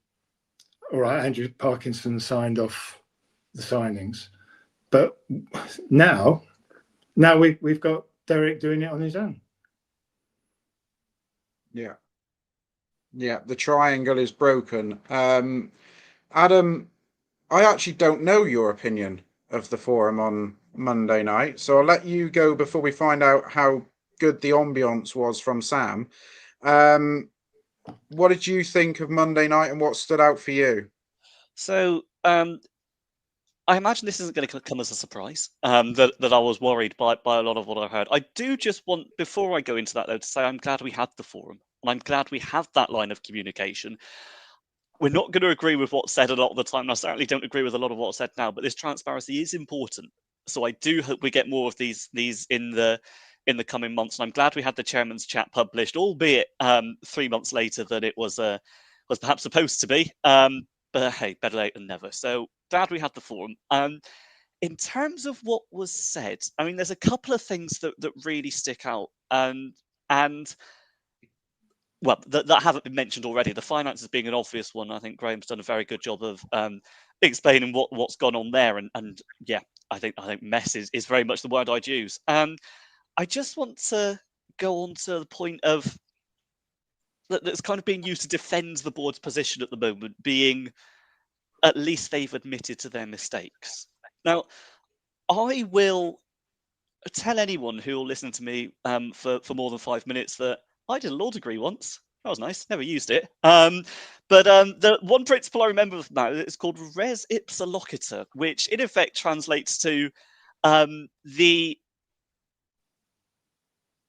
all right, Andrew Parkinson signed off the signings, but now we've got Derek doing it on his own. Yeah, the triangle is broken. Adam, I actually don't know your opinion of the forum on Monday night, so I'll let you go before we find out how good the ambience was from Sam. What did you think of Monday night and what stood out for you? So I imagine this isn't going to come as a surprise, that I was worried by a lot of what I heard. I do just want, before I go into that, though, to say I'm glad we had the forum, and I'm glad we have that line of communication. We're not going to agree with what's said a lot of the time, and I certainly don't agree with a lot of what's said now, but this transparency is important. So I do hope we get more of these in the coming months, and I'm glad we had the chairman's chat published, albeit 3 months later than it was perhaps supposed to be. But hey, better late than never. So glad we had the forum. In terms of what was said, there's a couple of things that really stick out, and well, that haven't been mentioned already. The finances being an obvious one. I think Graham's done a very good job of explaining what's gone on there, and yeah, I think mess is very much the word I'd use. I just want to go on to the point of that's kind of being used to defend the board's position at the moment, being at least they've admitted to their mistakes. Now, I will tell anyone who will listen to me for more than 5 minutes that I did a law degree once. That was nice. Never used it. But the one principle I remember from that is called res ipsa loquitur, which in effect translates to the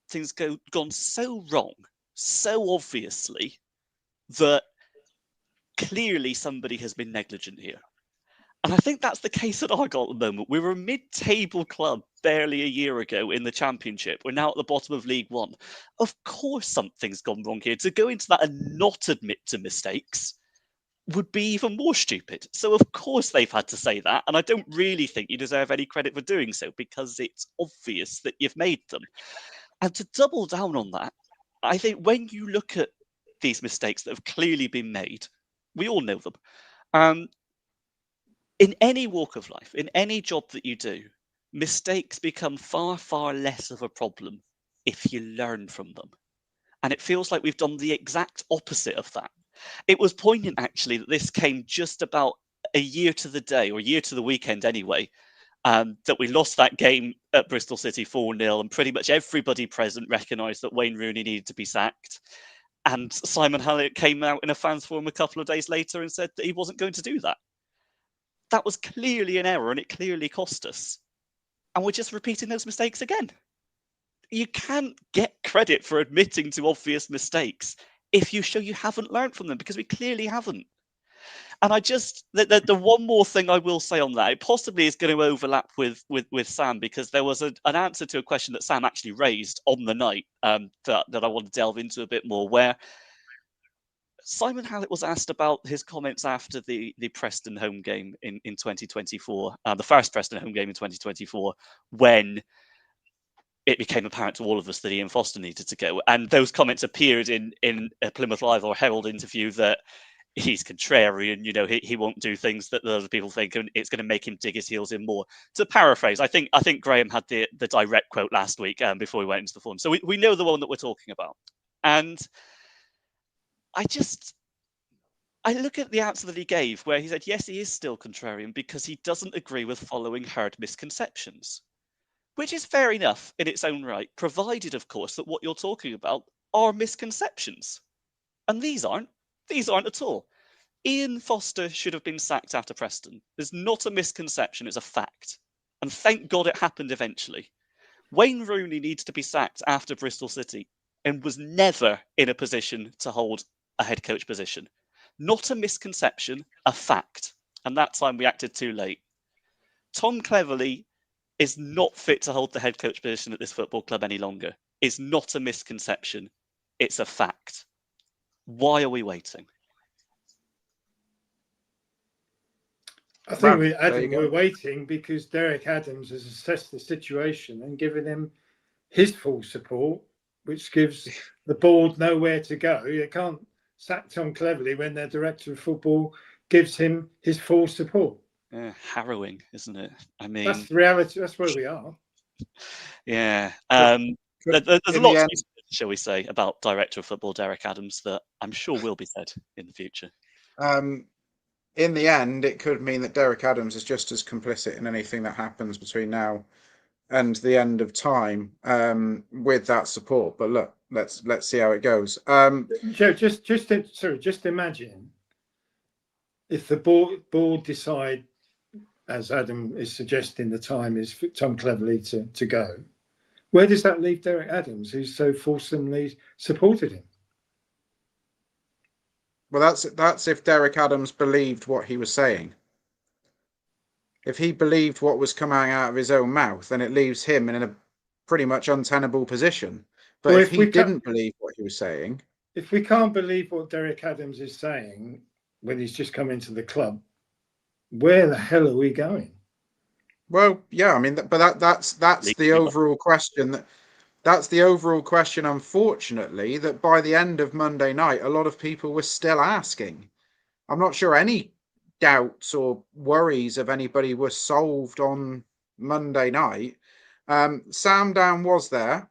things gone so wrong, so obviously, that clearly somebody has been negligent here. And I think that's the case at Argyle at the moment. We were a mid-table club barely a year ago in the Championship. We're now at the bottom of League One. Of course something's gone wrong here. To go into that and not admit to mistakes would be even more stupid. So of course they've had to say that. And I don't really think you deserve any credit for doing so, because it's obvious that you've made them. And to double down on that, I think when you look at these mistakes that have clearly been made, we all know them. In any walk of life, in any job that you do, mistakes become far, far less of a problem if you learn from them. And it feels like we've done the exact opposite of that. It was poignant, actually, that this came just about a year to the day, or a year to the weekend anyway, that we lost that game at Bristol City 4-0, and pretty much everybody present recognised that Wayne Rooney needed to be sacked. And Simon Hallett came out in a fans forum a couple of days later and said that he wasn't going to do that. That was clearly an error, and it clearly cost us. And we're just repeating those mistakes again. You can't get credit for admitting to obvious mistakes if you show you haven't learned from them, because we clearly haven't. And the one more thing I will say on that, it possibly is going to overlap with Sam, because there was an answer to a question that Sam actually raised on the night that I want to delve into a bit more, where Simon Hallett was asked about his comments after the Preston home game in 2024, the first Preston home game in 2024, when it became apparent to all of us that Ian Foster needed to go. And those comments appeared in a Plymouth Live or Herald interview that he's contrarian, he won't do things that the other people think, and it's going to make him dig his heels in more. To paraphrase, I think Graham had the direct quote last week before we went into the forum. So we know the one that we're talking about. And I look at the answer that he gave, where he said, yes, he is still contrarian because he doesn't agree with following herd misconceptions, which is fair enough in its own right, provided, of course, that what you're talking about are misconceptions. And these aren't at all. Ian Foster should have been sacked after Preston. There's not a misconception, it's a fact. And thank God it happened eventually. Wayne Rooney needs to be sacked after Bristol City and was never in a position to hold a head coach position. Not a misconception, a fact. And that time we acted too late. Tom Cleverley is not fit to hold the head coach position at this football club any longer. It's not a misconception, it's a fact. Why are we waiting? I think we're waiting because Derek Adams has assessed the situation and given him his full support, which gives the board nowhere to go. You can't sack Tom Cleverley when their director of football gives him his full support. Harrowing, isn't it? I mean, that's the reality. That's where we are. Yeah. There's a lot, shall we say, about director of football Derek Adams that I'm sure will be said in the future. In the end, it could mean that Derek Adams is just as complicit in anything that happens between now and the end of time with that support. But look, let's see how it goes. Joe, just imagine if the board decide, as Adam is suggesting, the time is for Tom Cleverley to go. Where does that leave Derek Adams, who's so fulsomely supported him? Well, that's if Derek Adams believed what he was saying. If he believed what was coming out of his own mouth, then it leaves him in a pretty much untenable position. But if he didn't believe what he was saying... If we can't believe what Derek Adams is saying when he's just come into the club, where the hell are we going? Well, yeah, I mean, but that's the overall question. That's the overall question, unfortunately, that by the end of Monday night, a lot of people were still asking. I'm not sure any doubts or worries of anybody were solved on Monday night. Sam Down was there.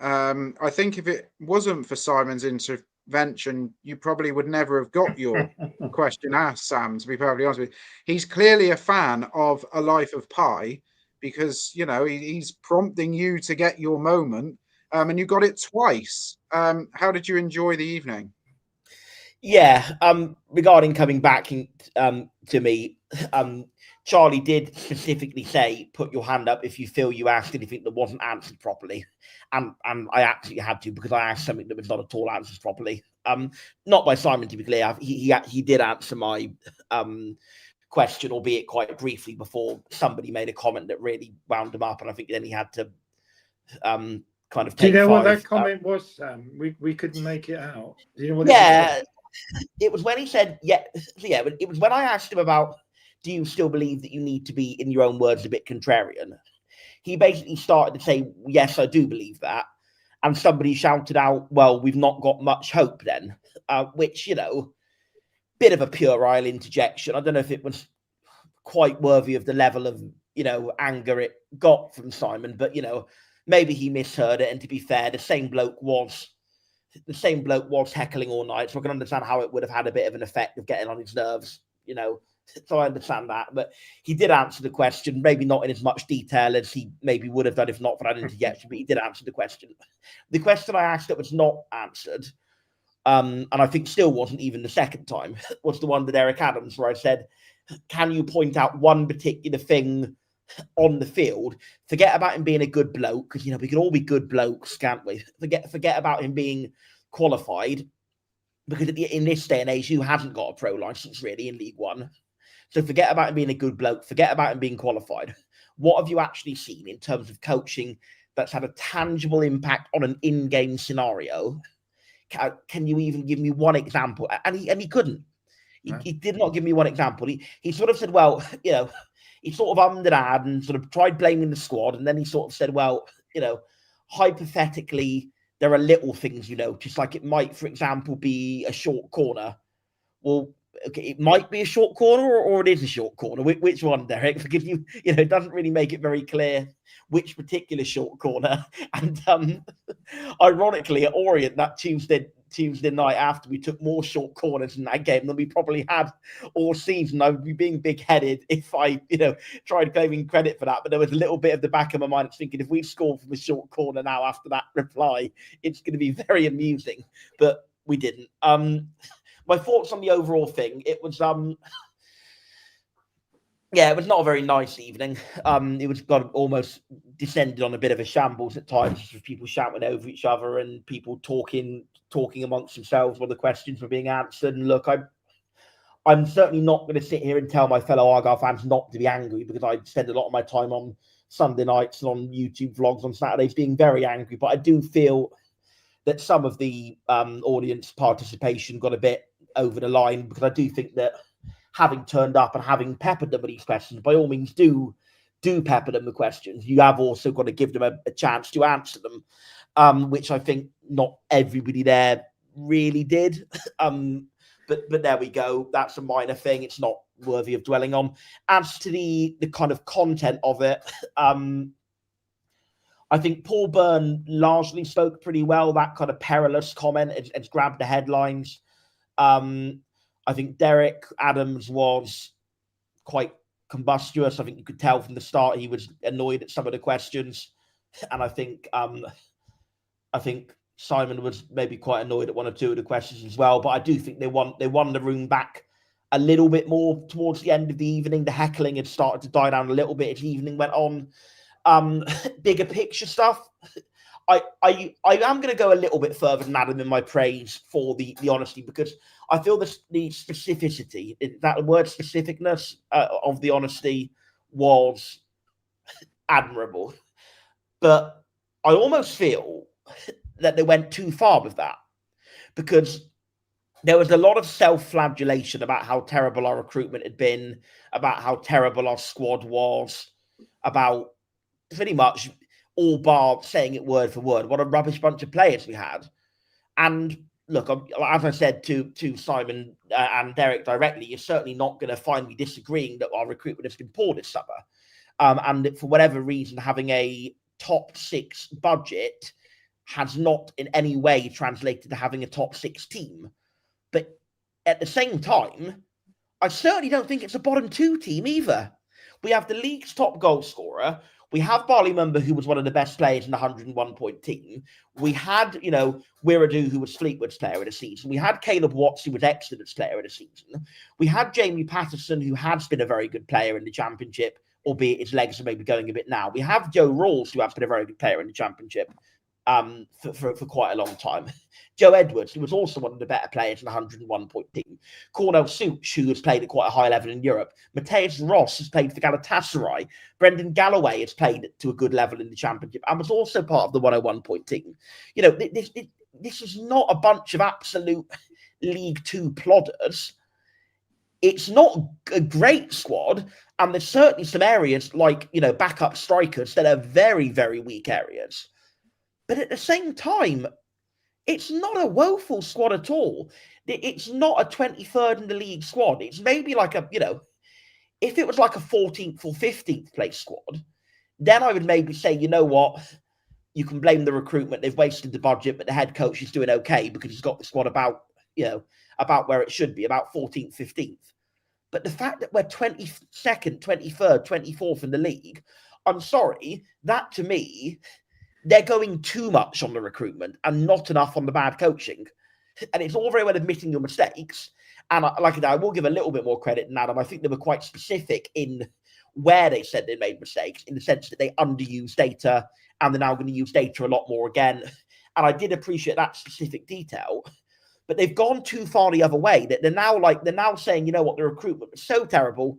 I think if it wasn't for Simon's intervention, you probably would never have got your question asked, Sam, to be perfectly honest with you. He's clearly a fan of A Life of Pi because, he's prompting you to get your moment, and you got it twice. How did you enjoy the evening? Yeah, regarding coming back to me, Charlie did specifically say, put your hand up if you feel you asked anything that wasn't answered properly. And I actually had to, because I asked something that was not at all answered properly. Not by Simon, to be clear. He did answer my question, albeit quite briefly, before somebody made a comment that really wound him up, and I think then he had to kind of take. Do you know what that 5. comment was, Sam? We couldn't make it out. Do you know what Yeah, it it was when he said, it was when I asked him about, do you still believe that you need to be, in your own words, a bit contrarian? He basically started to say, yes, I do believe that. And somebody shouted out, well, we've not got much hope then, which, bit of a puerile interjection. I don't know if it was quite worthy of the level of, anger it got from Simon, but, maybe he misheard it. And to be fair, the same bloke was heckling all night. So I can understand how it would have had a bit of an effect of getting on his nerves, So I understand that. But he did answer the question, maybe not in as much detail as he maybe would have done if not for that interjection, but he did answer the question. The question I asked that was not answered, and I think still wasn't even the second time, was the one with Eric Adams, where I said, can you point out one particular thing on the field? Forget about him being a good bloke, because we can all be good blokes, can't we? Forget about him being qualified, because in this day and age, who hasn't got a pro license really in League One? So forget about him being a good bloke. Forget about him being qualified. What have you actually seen in terms of coaching that's had a tangible impact on an in-game scenario? Can you even give me one example? And he couldn't. He did not give me one example. He sort of said, well, he sort of ummed and ahed and sort of tried blaming the squad. And then he sort of said, well, hypothetically, there are little things you notice, like it might, for example, be a short corner. Well, okay, it might be a short corner or it is a short corner. Which one, Derek? Because it doesn't really make it very clear which particular short corner. And ironically, at Orient that Tuesday night after, we took more short corners in that game than we probably had all season. I would be being big-headed if I, tried claiming credit for that. But there was a little bit of the back of my mind thinking, if we score from a short corner now after that reply, it's going to be very amusing. But we didn't. My thoughts on the overall thing, it was it was not a very nice evening. It was almost descended on a bit of a shambles at times, with people shouting over each other and people talking amongst themselves while the questions were being answered. And look, I'm certainly not going to sit here and tell my fellow Argyle fans not to be angry, because I spend a lot of my time on Sunday nights and on YouTube vlogs on Saturdays being very angry. But I do feel that some of the audience participation got a bit over the line, because I do think that having turned up and having peppered them with these questions, by all means do pepper them with questions. You have also got to give them a chance to answer them, which I think not everybody there really did. But there we go. That's a minor thing. It's not worthy of dwelling on. As to the kind of content of it, I think Paul Byrne largely spoke pretty well. That kind of perilous comment has grabbed the headlines. I think Derek Adams was quite combustious. I think you could tell from the start he was annoyed at some of the questions, and I think Simon was maybe quite annoyed at one or two of the questions as well. But I do think they won the room back a little bit more towards the end of the evening. The heckling had started to die down a little bit as the evening went on. Bigger picture stuff, I am going to go a little bit further than Adam in my praise for the honesty, because I feel the specificity, that word specificness of the honesty was admirable. But I almost feel that they went too far with that, because there was a lot of self-flagellation about how terrible our recruitment had been, about how terrible our squad was, about pretty much all bar saying it word for word, what a rubbish bunch of players we had. And look, as I said to Simon and Derek directly, you're certainly not going to find me disagreeing that our recruitment has been poor this summer. And that for whatever reason, having a top 6 budget has not in any way translated to having a top 6 team. But at the same time, I certainly don't think it's a bottom 2 team either. We have the league's top goal scorer. We have Barley Mumba, who was one of the best players in the 101-point team. We had, Wiradoo, who was Fleetwood's player of the season. We had Caleb Watts, who was Exeter's player of the season. We had Jamie Patterson, who has been a very good player in the Championship, albeit his legs are maybe going a bit now. We have Joe Rawls, who has been a very good player in the Championship. for quite a long time. Joe Edwards, who was also one of the better players in the 101-point team. Cornel Such, who has played at quite a high level in Europe. Mateus Ross has played for Galatasaray. Brendan Galloway has played to a good level in the Championship and was also part of the 101-point team. You know, this is not a bunch of absolute League Two plodders. It's not a great squad, and there's certainly some areas like, you know, backup strikers that are very, very weak areas. But at the same time, it's not a woeful squad at all. It's not a 23rd in the league squad. It's maybe like a, you know, if it was like a 14th or 15th place squad, then I would maybe say, you know what, you can blame the recruitment. They've wasted the budget, but the head coach is doing okay because he's got the squad about, you know, about where it should be, about 14th, 15th. But the fact that we're 22nd, 23rd, 24th in the league, I'm sorry, that to me, they're going too much on the recruitment and not enough on the bad coaching. And it's all very well admitting your mistakes. And I will give a little bit more credit than Adam. I think they were quite specific in where they said they made mistakes, in the sense that they underused data and they're now going to use data a lot more again. And I did appreciate that specific detail. But they've gone too far the other way. That they're now saying, you know what, the recruitment was so terrible,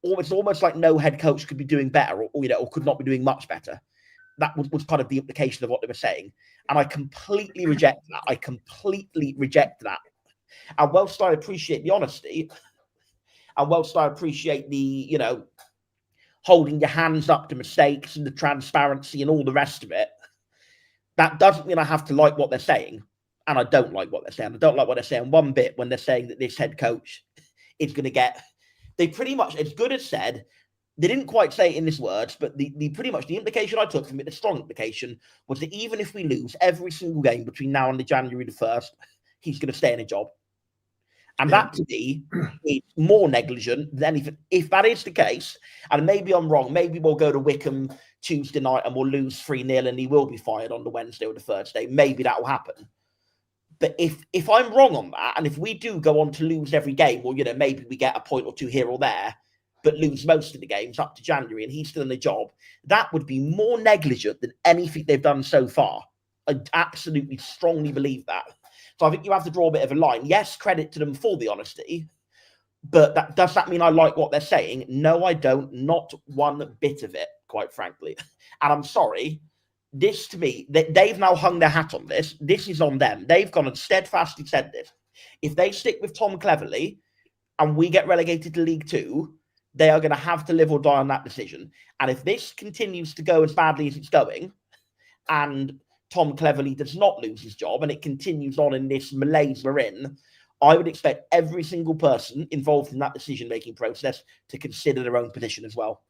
it's almost like no head coach could be doing better, or could not be doing much better. That was kind of the implication of what they were saying. And I completely reject that. And whilst I appreciate the honesty, and whilst I appreciate the, you know, holding your hands up to mistakes and the transparency and all the rest of it, that doesn't mean I have to like what they're saying. And I don't like what they're saying. I don't like what they're saying one bit when they're saying that this head coach is going to get... They pretty much, as good as said, they didn't quite say it in these words, but the pretty much the implication I took from it, the strong implication, was that even if we lose every single game between now and the January the 1st, he's going to stay in a job. And that, to me, is more negligent than anything. If that is the case, and maybe I'm wrong, maybe we'll go to Wycombe Tuesday night and we'll lose 3-0 and he will be fired on the Wednesday or the Thursday. Maybe that will happen. But if I'm wrong on that, and if we do go on to lose every game, or, you know, maybe we get a point or two here or there, but lose most of the games up to January and he's still in the job, that would be more negligent than anything they've done so far. I absolutely strongly believe that. So I think you have to draw a bit of a line. Yes, credit to them for the honesty, but does that mean I like what they're saying? No, I don't. Not one bit of it, quite frankly. And I'm sorry. This, to me, they've now hung their hat on this. This is on them. They've gone and steadfastly said this. If they stick with Tom Cleverley and we get relegated to League Two, they are going to have to live or die on that decision. And if this continues to go as badly as it's going, and Tom Cleverley does not lose his job and it continues on in this malaise we're in, I would expect every single person involved in that decision-making process to consider their own position as well.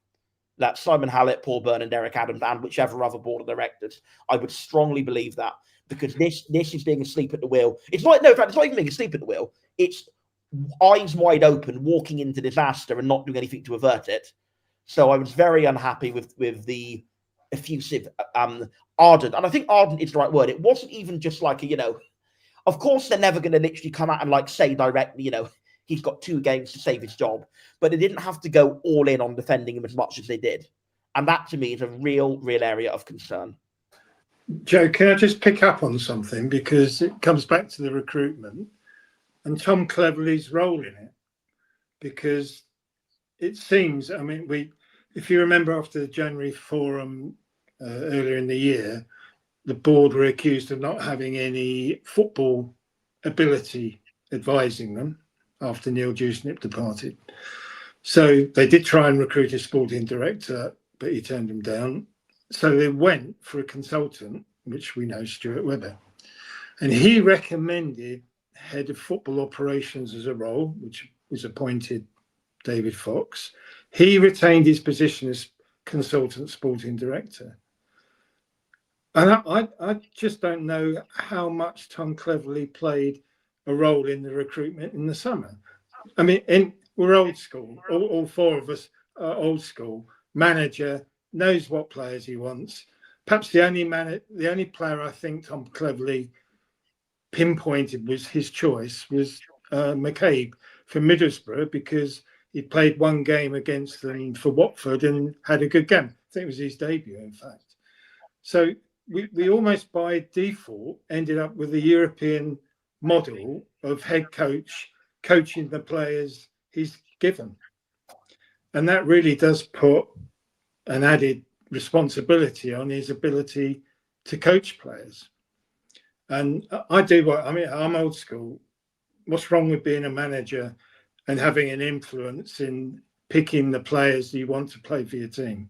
That's Simon Hallett, Paul Byrne, and Derek Adams, and whichever other board of directors. I would strongly believe that, because this is being asleep at the wheel. It's not even being asleep at the wheel. It's eyes wide open, walking into disaster and not doing anything to avert it. So I was very unhappy with the effusive, ardent, and I think ardent is the right word. It wasn't even just like a, you know, of course they're never going to literally come out and like say directly, you know, he's got 2 games to save his job, but they didn't have to go all in on defending him as much as they did. And that, to me, is a real area of concern. Joe, can I just pick up on something? Because it comes back to the recruitment and Tom Cleverley's role in it. Because it seems, I mean, if you remember after the January forum earlier in the year, the board were accused of not having any football ability advising them after Neil Dewsnip departed. So they did try and recruit a sporting director, but he turned them down. So they went for a consultant, which we know, Stuart Webber. And he recommended head of football operations as a role, which was appointed David Fox. He retained his position as consultant sporting director. And I just don't know how much Tom Cleverley played a role in the recruitment in the summer. I mean, we're old school. All 4 of us are old school. Manager knows what players he wants. Perhaps the only player I think Tom Cleverley pinpointed was his choice was McCabe from Middlesbrough, because he played 1 game against them for Watford and had a good game. I think it was his debut, in fact. So we almost by default ended up with the European model of head coach coaching the players he's given. And that really does put an added responsibility on his ability to coach players. And I'm old school. What's wrong with being a manager and having an influence in picking the players you want to play for your team?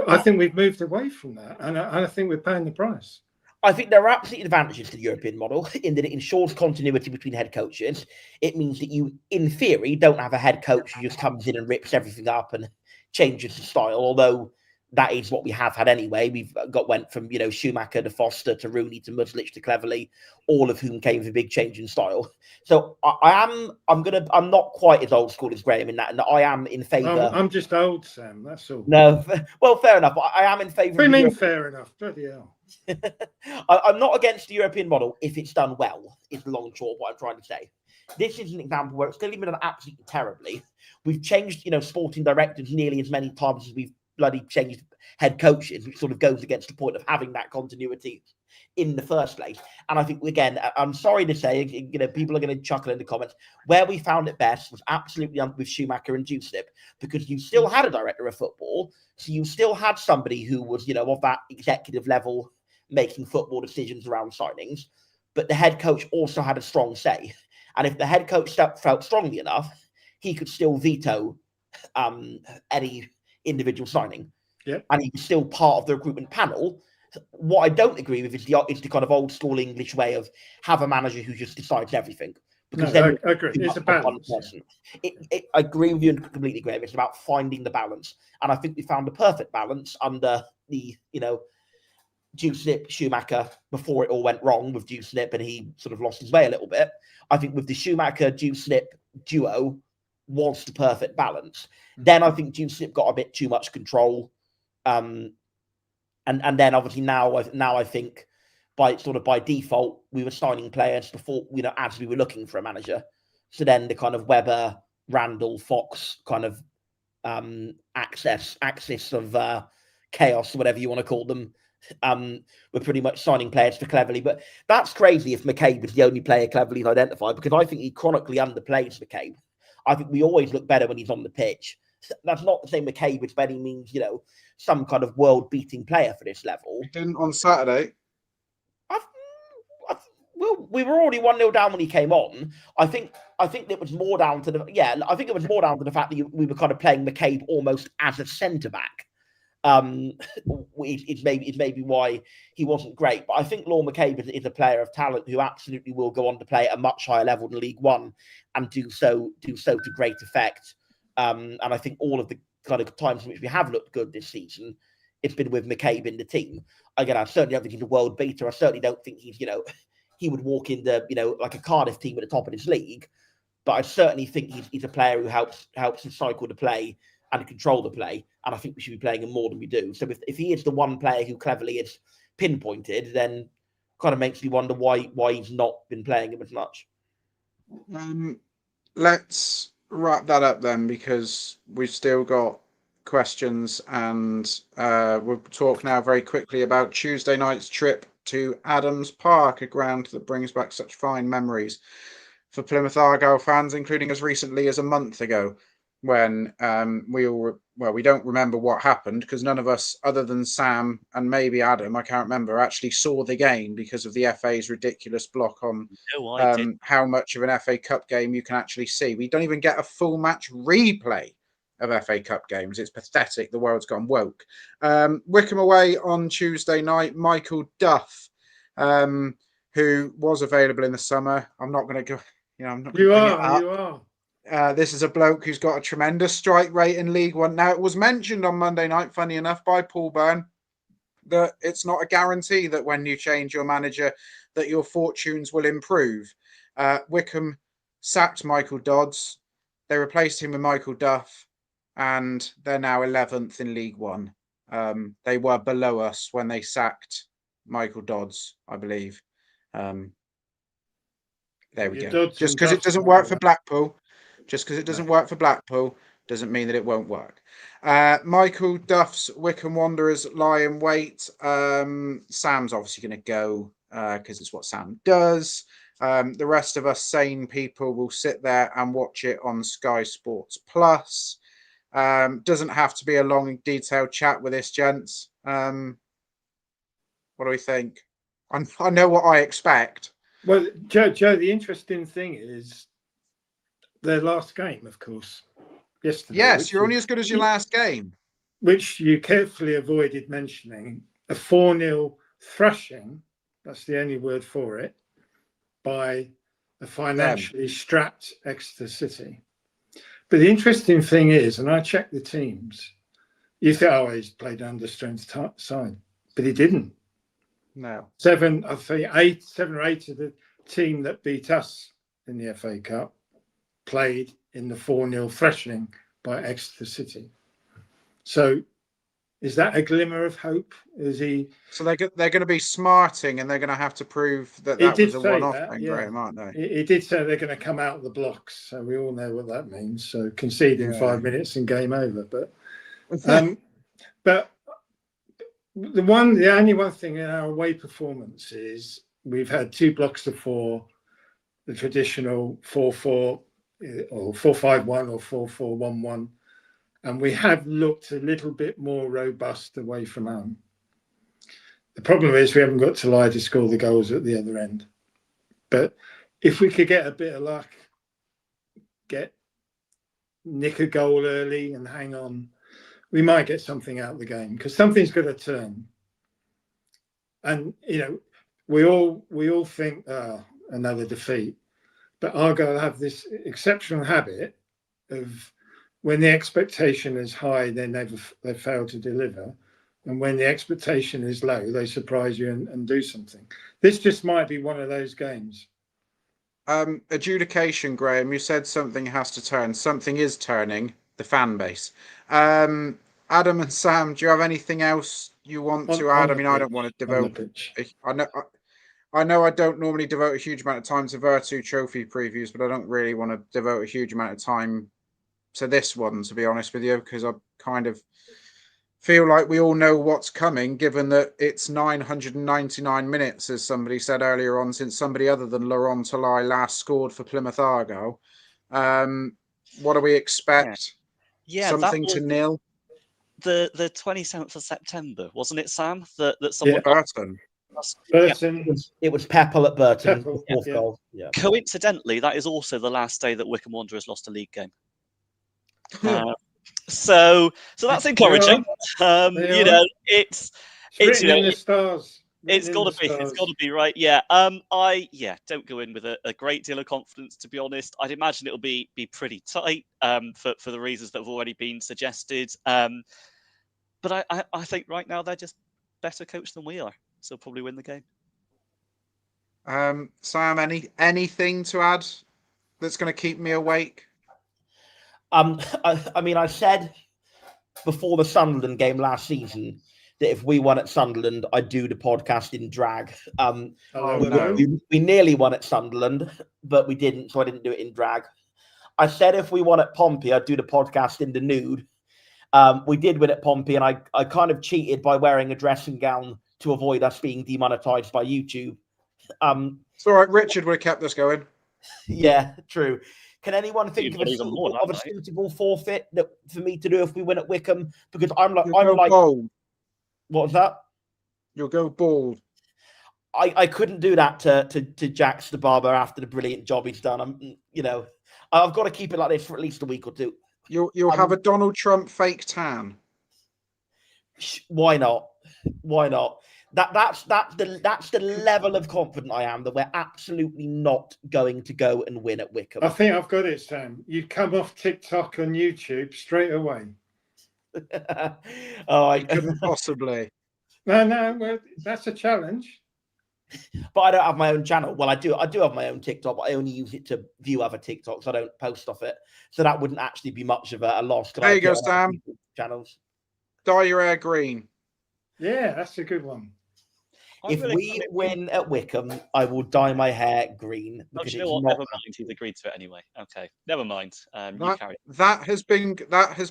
I think we've moved away from that, and I think we're paying the price. I think there are absolute advantages to the European model in that it ensures continuity between head coaches. It means that you, in theory, don't have a head coach who just comes in and rips everything up and changes the style, although that is what we have had anyway. We've went from, Schumacher to Foster to Rooney to Muslich to Cleverley, all of whom came with a big change in style. So I'm not quite as old school as Graham in that, and I am in favour. I'm just old, Sam. That's all. No, well, fair enough. I am in favour. What do you mean fair enough? Bloody hell. I'm not against the European model if it's done well, is the long and short of what I'm trying to say. This is an example where it's clearly been done absolutely terribly. We've changed, sporting directors nearly as many times as we've bloody changed head coaches, which sort of goes against the point of having that continuity in the first place. And I think, again, I'm sorry to say, people are going to chuckle in the comments, where we found it best was absolutely with Schumacher and Dewsnip, because you still had a director of football, so you still had somebody who was, of that executive level making football decisions around signings, but the head coach also had a strong say. And if the head coach felt strongly enough, he could still veto any individual signing. Yep. And he was still part of the recruitment panel. What I don't agree with is the kind of old school English way of have a manager who just decides everything. Because I agree. It's a balance. I agree with you completely, Graham. It's about finding the balance. And I think we found the perfect balance under the, Dewsnip, Schumacher, before it all went wrong with Dewsnip and he sort of lost his way a little bit. I think with the Schumacher Dewsnip duo was the perfect balance. Then I think Dewsnip got a bit too much control. And then obviously now I think by default we were signing players before, as we were looking for a manager. So then the kind of Webber, Randall, Fox kind of axis of chaos, whatever you want to call them, we're pretty much signing players for Cleverley. But that's crazy if McCabe is the only player Cleverley's identified, because I think he chronically underplays McCabe. I think we always look better when he's on the pitch. That's not the same McCabe, which by any means, some kind of world-beating player for this level. He didn't on Saturday. Well, we were already 1-0 down when he came on. I think it was more down to the fact that we were kind of playing McCabe almost as a centre-back. It's maybe why he wasn't great. But I think Law McCabe is a player of talent who absolutely will go on to play at a much higher level than League One and do so to great effect. And I think all of the kind of times in which we have looked good this season, it's been with McCabe in the team. Again, I certainly don't think he's a world beater. I certainly don't think he's, he would walk in like a Cardiff team at the top of his league. But I certainly think he's a player who helps to cycle the play and control the play. And I think we should be playing him more than we do. So if he is the one player who Cleverley is pinpointed, then kind of makes me wonder why he's not been playing him as much. Let's wrap that up then, because we've still got questions, and we'll talk now very quickly about Tuesday night's trip to Adams Park, a ground that brings back such fine memories for Plymouth Argyle fans, including as recently as a month ago, when we don't remember what happened, because none of us, other than Sam and maybe Adam, I can't remember, actually saw the game because of the FA's ridiculous block on how much of an FA Cup game you can actually see. We don't even get a full match replay of FA Cup games. It's pathetic. The world's gone woke. Wycombe away on Tuesday night. Michael Duff, who was available in the summer. I'm not going to go. I'm not. You are. This is a bloke who's got a tremendous strike rate in League One. Now, it was mentioned on Monday night, funny enough, by Paul Byrne, that it's not a guarantee that when you change your manager that your fortunes will improve. Wycombe sacked Michael Dodds. They replaced him with Michael Duff, and they're now 11th in League One. They were below us when they sacked Michael Dodds, I believe. There we go. Just because it doesn't work for Blackpool. doesn't mean that it won't work. Michael Duff's Wycombe Wanderers lie in wait. Sam's obviously going to go because it's what Sam does. The rest of us sane people will sit there and watch it on Sky Sports Plus. Doesn't have to be a long, detailed chat with this, gents. What do we think? I know what I expect. Well, Joe, the interesting thing is their last game, of course, yesterday. Yes, you're only as good as your last game. Which you carefully avoided mentioning. A 4-0 thrashing, that's the only word for it, by a financially strapped Exeter City. But the interesting thing is, and I checked the teams, you think, oh, he's played under strength side, but he didn't. No. 7 or 8 of the team that beat us in the FA Cup played in the 4-0 thrashing by Exeter City. So is that a glimmer of hope? Is he? So they're going to be smarting, and they're going to have to prove that was a one-off thing, yeah. Graham, aren't they? He did say they're going to come out of the blocks, so we all know what that means. So concede in 5 minutes and game over. But but the only one thing in our away performance is we've had 2 blocks of 4, the traditional 4-4 or 4-5-1 or 4-4-1-1. And we have looked a little bit more robust away from home. The problem is we haven't got Talai to score the goals at the other end. But if we could get a bit of luck, nick a goal early and hang on, we might get something out of the game, because something's got to turn. And, you know, we all think, another defeat. But Argyle have this exceptional habit of, when the expectation is high, they fail to deliver. And when the expectation is low, they surprise you and do something. This just might be one of those games. Adjudication, Graham, you said something has to turn. Something is turning, the fan base. Adam and Sam, do you have anything else you want to add? I mean, I don't want to devote... I know I don't normally devote a huge amount of time to Virtu Trophy previews, but I don't really want to devote a huge amount of time to this one, to be honest with you, because I kind of feel like we all know what's coming, given that it's 999 minutes, as somebody said earlier on, since somebody other than Laurent Talai last scored for Plymouth Argyle. What do we expect? Yeah, something to nil. The 27th of September, wasn't it, Sam? That someone Burton. It was Pepple at Burton. Goal. Yeah. Coincidentally, that is also the last day that Wycombe Wanderers lost a league game. So that's encouraging. You know, it's written in the stars. It's got to be right. Yeah. Don't go in with a great deal of confidence, to be honest. I'd imagine it'll be pretty tight for the reasons that have already been suggested. But I think right now they're just better coached than we are, so probably win the game. Sam, anything to add that's going to keep me awake? I mean, I said before the Sunderland game last season that if we won at Sunderland, I'd do the podcast in drag. We nearly won at Sunderland, but we didn't, so I didn't do it in drag. I said if we won at Pompey, I'd do the podcast in the nude. We did win at Pompey, and I kind of cheated by wearing a dressing gown to avoid us being demonetized by YouTube. It's all right. Richard would have kept us going. Yeah, true. Can anyone think of a suitable forfeit that for me to do if we win at Wycombe? Because I'm like bold. What was that? You'll go bald. I couldn't do that to Jax the barber after the brilliant job he's done. I've got to keep it like this for at least a week or two. You'll have a Donald Trump fake tan. Why not? Why not? That's the level of confident I am that we're absolutely not going to go and win at Wycombe. I think I've got it, Sam. You come off TikTok and YouTube straight away. I couldn't possibly. No, well, that's a challenge. But I don't have my own channel. Well, I do have my own TikTok, but I only use it to view other TikToks. I don't post off it, so that wouldn't actually be much of a loss. There you go, Sam. Channels. Dye your hair green. Yeah, that's a good one. If we win at Wycombe, I will dye my hair green. Oh, Because do you know what? Never mind. He's agreed to it anyway. Okay, never mind. You carry on. That has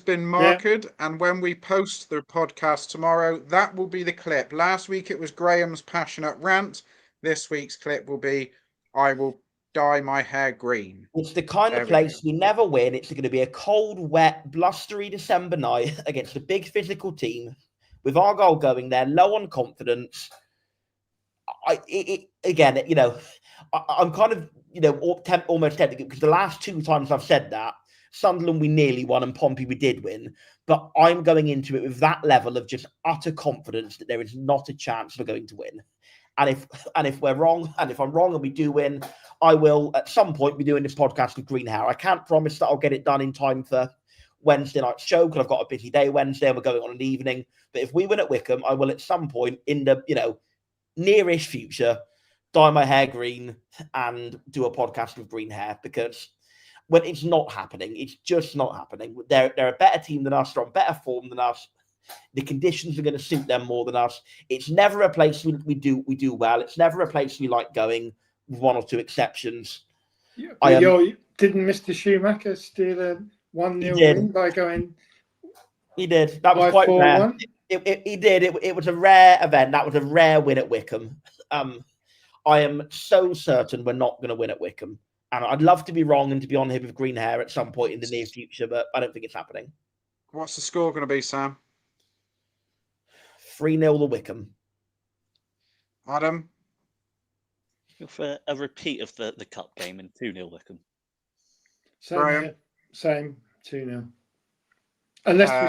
been marked, and when we post the podcast tomorrow, that will be the clip. Last week it was Graham's passionate rant. This week's clip will be, I will dye my hair green. It's the kind of place we never win. It's going to be a cold, wet, blustery December night against a big physical team, with Argyle going there low on confidence. Again, you know, I'm kind of, you know, almost tempted, because the last 2 times I've said that, Sunderland we nearly won and Pompey we did win, but I'm going into it with that level of just utter confidence that there is not a chance we're going to win. And if we're wrong, and if I'm wrong and we do win, I will at some point be doing this podcast with green hair. I can't promise that I'll get it done in time for Wednesday night's show, because I've got a busy day Wednesday and we're going on an evening. But if we win at Wycombe, I will at some point in the, you know, nearish future dye my hair green and do a podcast with green hair, because when it's not happening, it's just not happening. They're a better team than us, they're on better form than us. The conditions are going to suit them more than us. It's never a place we do well. It's never a place we like going, with 1 or 2 exceptions. Yeah, didn't Mr. Schumacher steal a 1-0 win by going? He did. That was quite rare. He did. It was a rare event. That was a rare win at Wycombe. I am so certain we're not going to win at Wycombe. And I'd love to be wrong and to be on here with green hair at some point in the near future, but I don't think it's happening. What's the score going to be, Sam? 3-0 to Wycombe. Adam? For a repeat of the cup game and 2-0 Wycombe. Same 2-0. Unless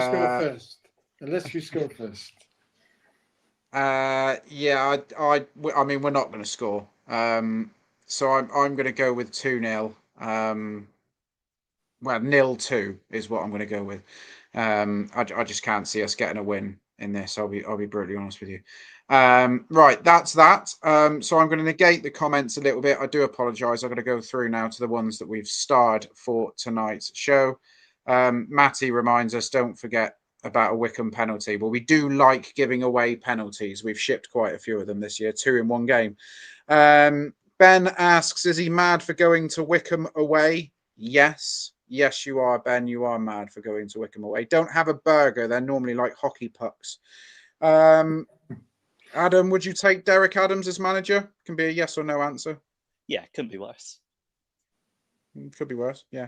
we score first. Yeah, I mean, we're not going to score. So I'm going to go with 2-0. Well, 0-2 is what I'm going to go with. I just can't see us getting a win in this. I'll be brutally honest with you. Right, that's that. So I'm going to negate the comments a little bit. I do apologise. I'm going to go through now to the ones that we've starred for tonight's show. Matty reminds us, don't forget about a Wycombe penalty. Well, we do like giving away penalties. We've shipped quite a few of them this year, 2 in 1 game. Ben asks, is he mad for going to Wycombe away? Yes, you are, Ben. You are mad for going to Wycombe away. Don't have a burger. They're normally like hockey pucks. Adam, would you take Derek Adams as manager? Can be a yes or no answer. Yeah, couldn't be worse. Could be worse, yeah.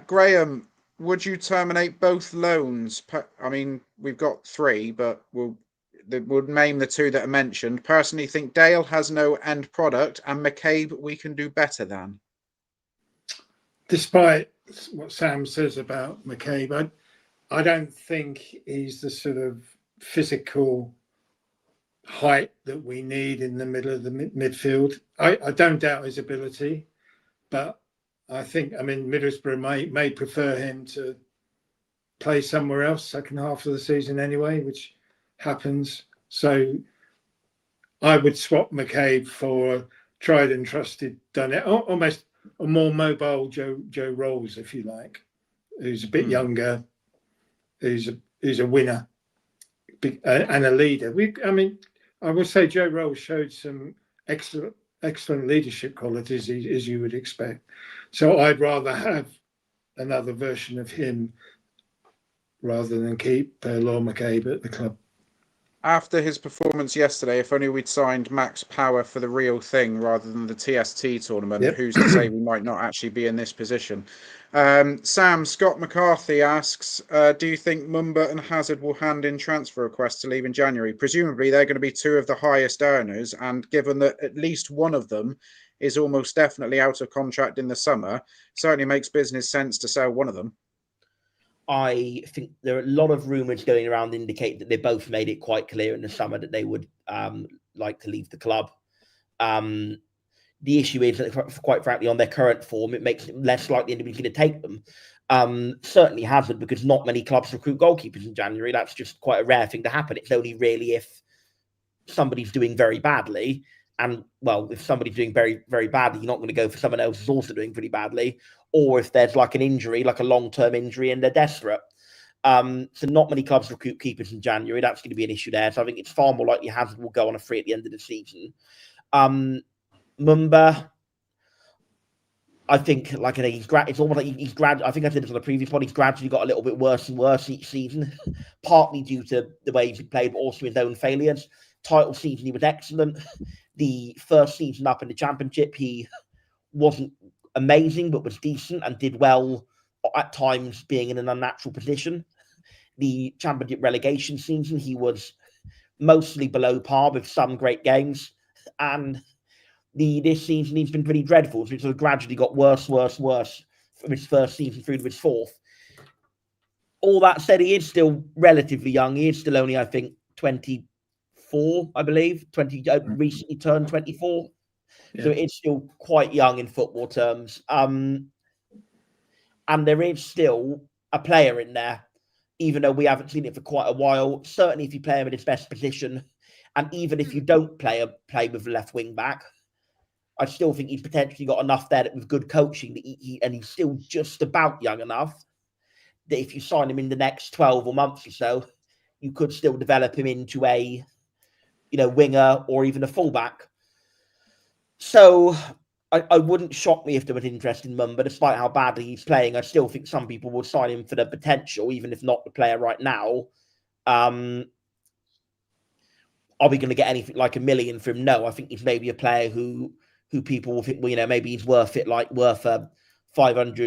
Graham, would you terminate both loans? I mean, we've got 3, but we'll name the 2 that are mentioned. Personally think Dale has no end product, and McCabe we can do better than. Despite what Sam says about McCabe, I don't think he's the sort of physical height that we need in the middle of the midfield. I don't doubt his ability, but I think, I mean, Middlesbrough may prefer him to play somewhere else second half of the season anyway, which happens. So I would swap McCabe for tried and trusted, almost a more mobile Joe Rolls, if you like, who's a bit younger, who's a winner and a leader. I would say Joe Rolls showed some excellent leadership qualities, as you would expect. So I'd rather have another version of him rather than keep Law McCabe at the club. After his performance yesterday, if only we'd signed Max Power for the real thing rather than the TST tournament, Who's to say we might not actually be in this position? Sam, Scott McCarthy asks, do you think Mumba and Hazard will hand in transfer requests to leave in January? Presumably they're going to be 2 of the highest earners, and given that at least one of them is almost definitely out of contract in the summer, certainly makes business sense to sell one of them. I think there are a lot of rumours going around indicate that they both made it quite clear in the summer that they would like to leave the club. The issue is that, quite frankly, on their current form, it makes it less likely anybody's going to take them. Certainly Hazard, because not many clubs recruit goalkeepers in January. That's just quite a rare thing to happen. It's only really if somebody's doing very badly. And, well, if somebody's doing very, very badly, you're not going to go for someone else who's also doing pretty badly. Or if there's like an injury, like a long-term injury, and they're desperate. So not many clubs recruit keepers in January. That's going to be an issue there. So I think it's far more likely Hazard will go on a free at the end of the season. Mumba, I think, like it's almost like he's I think I said this on the previous one. He's gradually got a little bit worse and worse each season, partly due to the way he's played, but also his own failures. Title season, he was excellent. The first season up in the Championship, he wasn't amazing, but was decent and did well at times, being in an unnatural position. The Championship relegation season, he was mostly below par with some great games, and this season he's been pretty dreadful. So it's gradually got worse from his first season through to his fourth. All that said, he is still relatively young. He is still only, I think, 24, I believe. Recently turned 24. Yeah. So it's still quite young in football terms. And there is still a player in there, even though we haven't seen it for quite a while. Certainly if you play him in his best position, and even if you don't play with the left wing back, I still think he's potentially got enough there that with good coaching, that and he's still just about young enough that if you sign him in the next 12 or months or so, you could still develop him into a, winger or even a fullback. So I wouldn't shock me if there was interest in Mumba, despite how badly he's playing. I still think some people will sign him for the potential, even if not the player right now. Are we going to get anything like $1 million from him? No, I think he's maybe a player who people will think, maybe he's worth a 500k,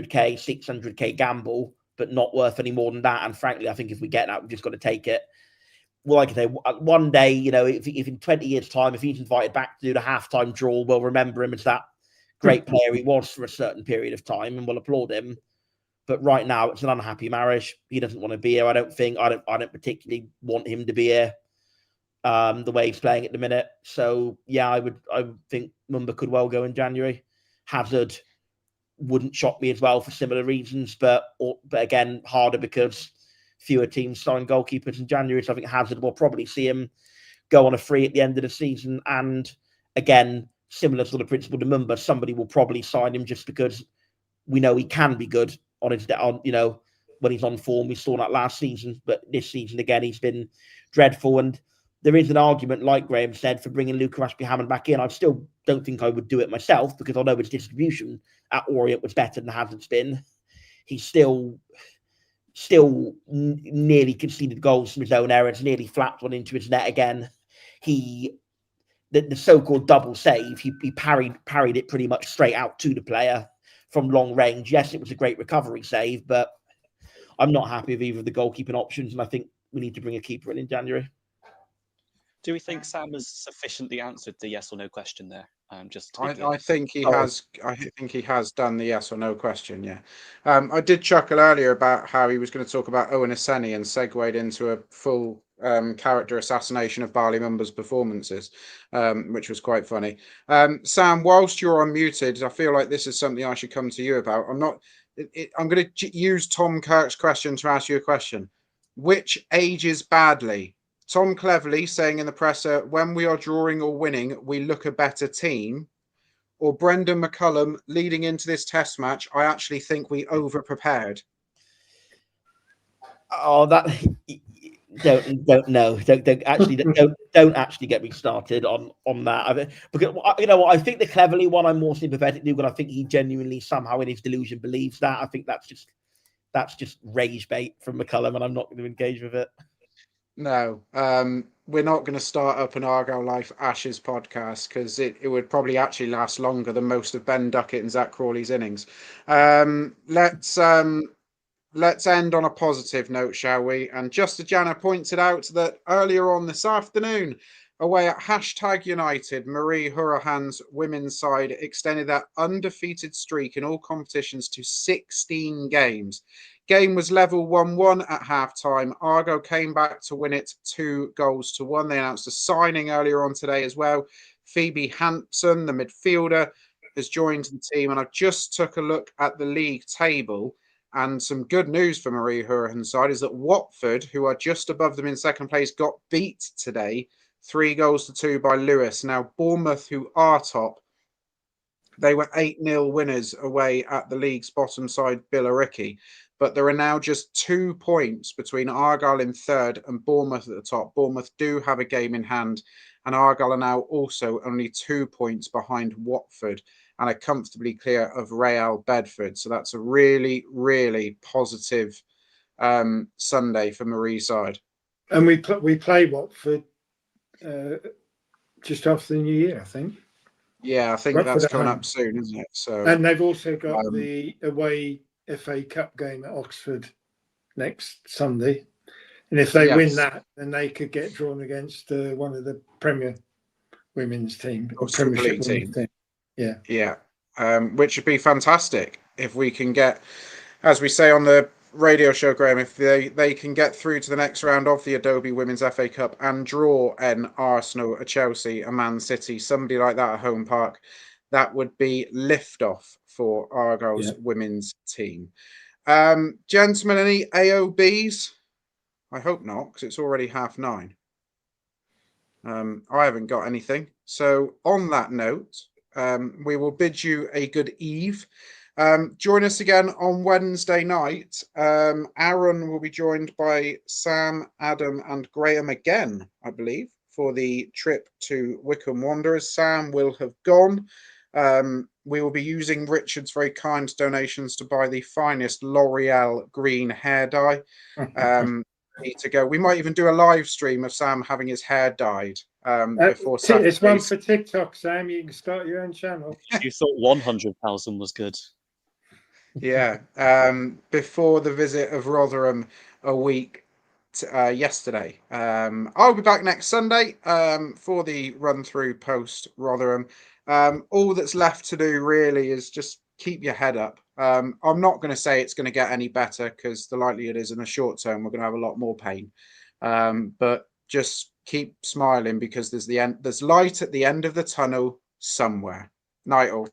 600k gamble, but not worth any more than that. And frankly, I think if we get that, we've just got to take it. Well, like I say, one day, if in 20 years' time, if he's invited back to do the halftime draw, we'll remember him as that great player he was for a certain period of time, and we'll applaud him. But right now, it's an unhappy marriage. He doesn't want to be here. I don't particularly want him to be here. The way he's playing at the minute. So yeah, I would think Mumba could well go in January. Hazard wouldn't shock me as well for similar reasons, but again, harder because fewer teams sign goalkeepers in January. So I think Hazard will probably see him go on a free at the end of the season. And again, similar sort of principle to Mumba, somebody will probably sign him just because we know he can be good when he's on form. We saw that last season, but this season again, he's been dreadful. And there is an argument, like Graham said, for bringing Luca Ashby-Hammond back in. I still don't think I would do it myself because although his distribution at Orient was better than Hazard's been, he's still nearly conceded goals from his own errors, nearly flapped one into his net again. The so-called double save, he parried it pretty much straight out to the player from long range. Yes, it was a great recovery save, but I'm not happy with either of the goalkeeping options, and I think we need to bring a keeper in January. Do we think Sam has sufficiently answered the yes or no question there? I think he has. I think he has done the yes or no question. Yeah, I did chuckle earlier about how he was going to talk about Owen Aseni and segued into a full character assassination of Barley Mumba's performances, which was quite funny. Sam, whilst you're unmuted, I feel like this is something I should come to you about. I'm going to use Tom Kirk's question to ask you a question. Which ages badly? Tom Cleverley saying in the presser, when we are drawing or winning, we look a better team. Or Brendan McCullum leading into this test match, I actually think we over-prepared. Oh, that don't know. Don't actually get me started on that. Because what, I think the Cleverley one I'm more sympathetic to, but I think he genuinely somehow in his delusion believes that. I think that's just rage bait from McCullum, and I'm not going to engage with it. No, we're not going to start up an Argyle Life Ashes podcast because it would probably actually last longer than most of Ben Duckett and Zach Crawley's innings. Let's end on a positive note, shall we? And Justa Jana pointed out that earlier on this afternoon, away at #United, Marie Hurahan's women's side extended that undefeated streak in all competitions to 16 games. Game was level 1-1 at half-time. Argo came back to win it 2-1. They announced a signing earlier on today as well. Phoebe Hampson, the midfielder, has joined the team. And I've just took a look at the league table. And some good news for Marie Hurahan's side is that Watford, who are just above them in second place, got beat today, 3-2 by Lewis. Now, Bournemouth, who are top, They were 8-0 winners away at the league's bottom side, Billericay. But there are now just 2 points between Argyle in third and Bournemouth at the top. Bournemouth do have a game in hand, and Argyle are now also only 2 points behind Watford and are comfortably clear of Real Bedford. So that's a really, really positive Sunday for Marie's side. And we play Watford just after the New Year, I think. Yeah, I think Bradford that's coming home. up soon, isn't it? So, and they've also got the away FA Cup game at Oxford next Sunday. And if they win that, then they could get drawn against one of the Premier women's team or Premiership women's team. Yeah. Yeah. Which would be fantastic if we can get, as we say on the radio show, Graham, if they can get through to the next round of the Adobe Women's FA Cup and draw an Arsenal, a Chelsea, a Man City, somebody like that at Home Park, that would be liftoff for Argyle's women's team. Gentlemen, any AOBs? I hope not, because it's already 9:30. I haven't got anything. So on that note, we will bid you a good eve. Join us again on Wednesday night. Aaron will be joined by Sam, Adam and Graham again, I believe, for the trip to Wycombe Wanderers. Sam will have gone. We will be using Richard's very kind donations to buy the finest L'Oreal green hair dye. To go. We might even do a live stream of Sam having his hair dyed before Saturday. It's one for TikTok, Sam. You can start your own channel. You thought 100,000 was good. Yeah. Before the visit of Rotherham a week yesterday. I'll be back next Sunday for the run through post Rotherham. All that's left to do really is just keep your head up. I'm not going to say it's going to get any better, because the likelihood is in the short term we're going to have a lot more pain. But just keep smiling, because there's light at the end of the tunnel somewhere. Night all.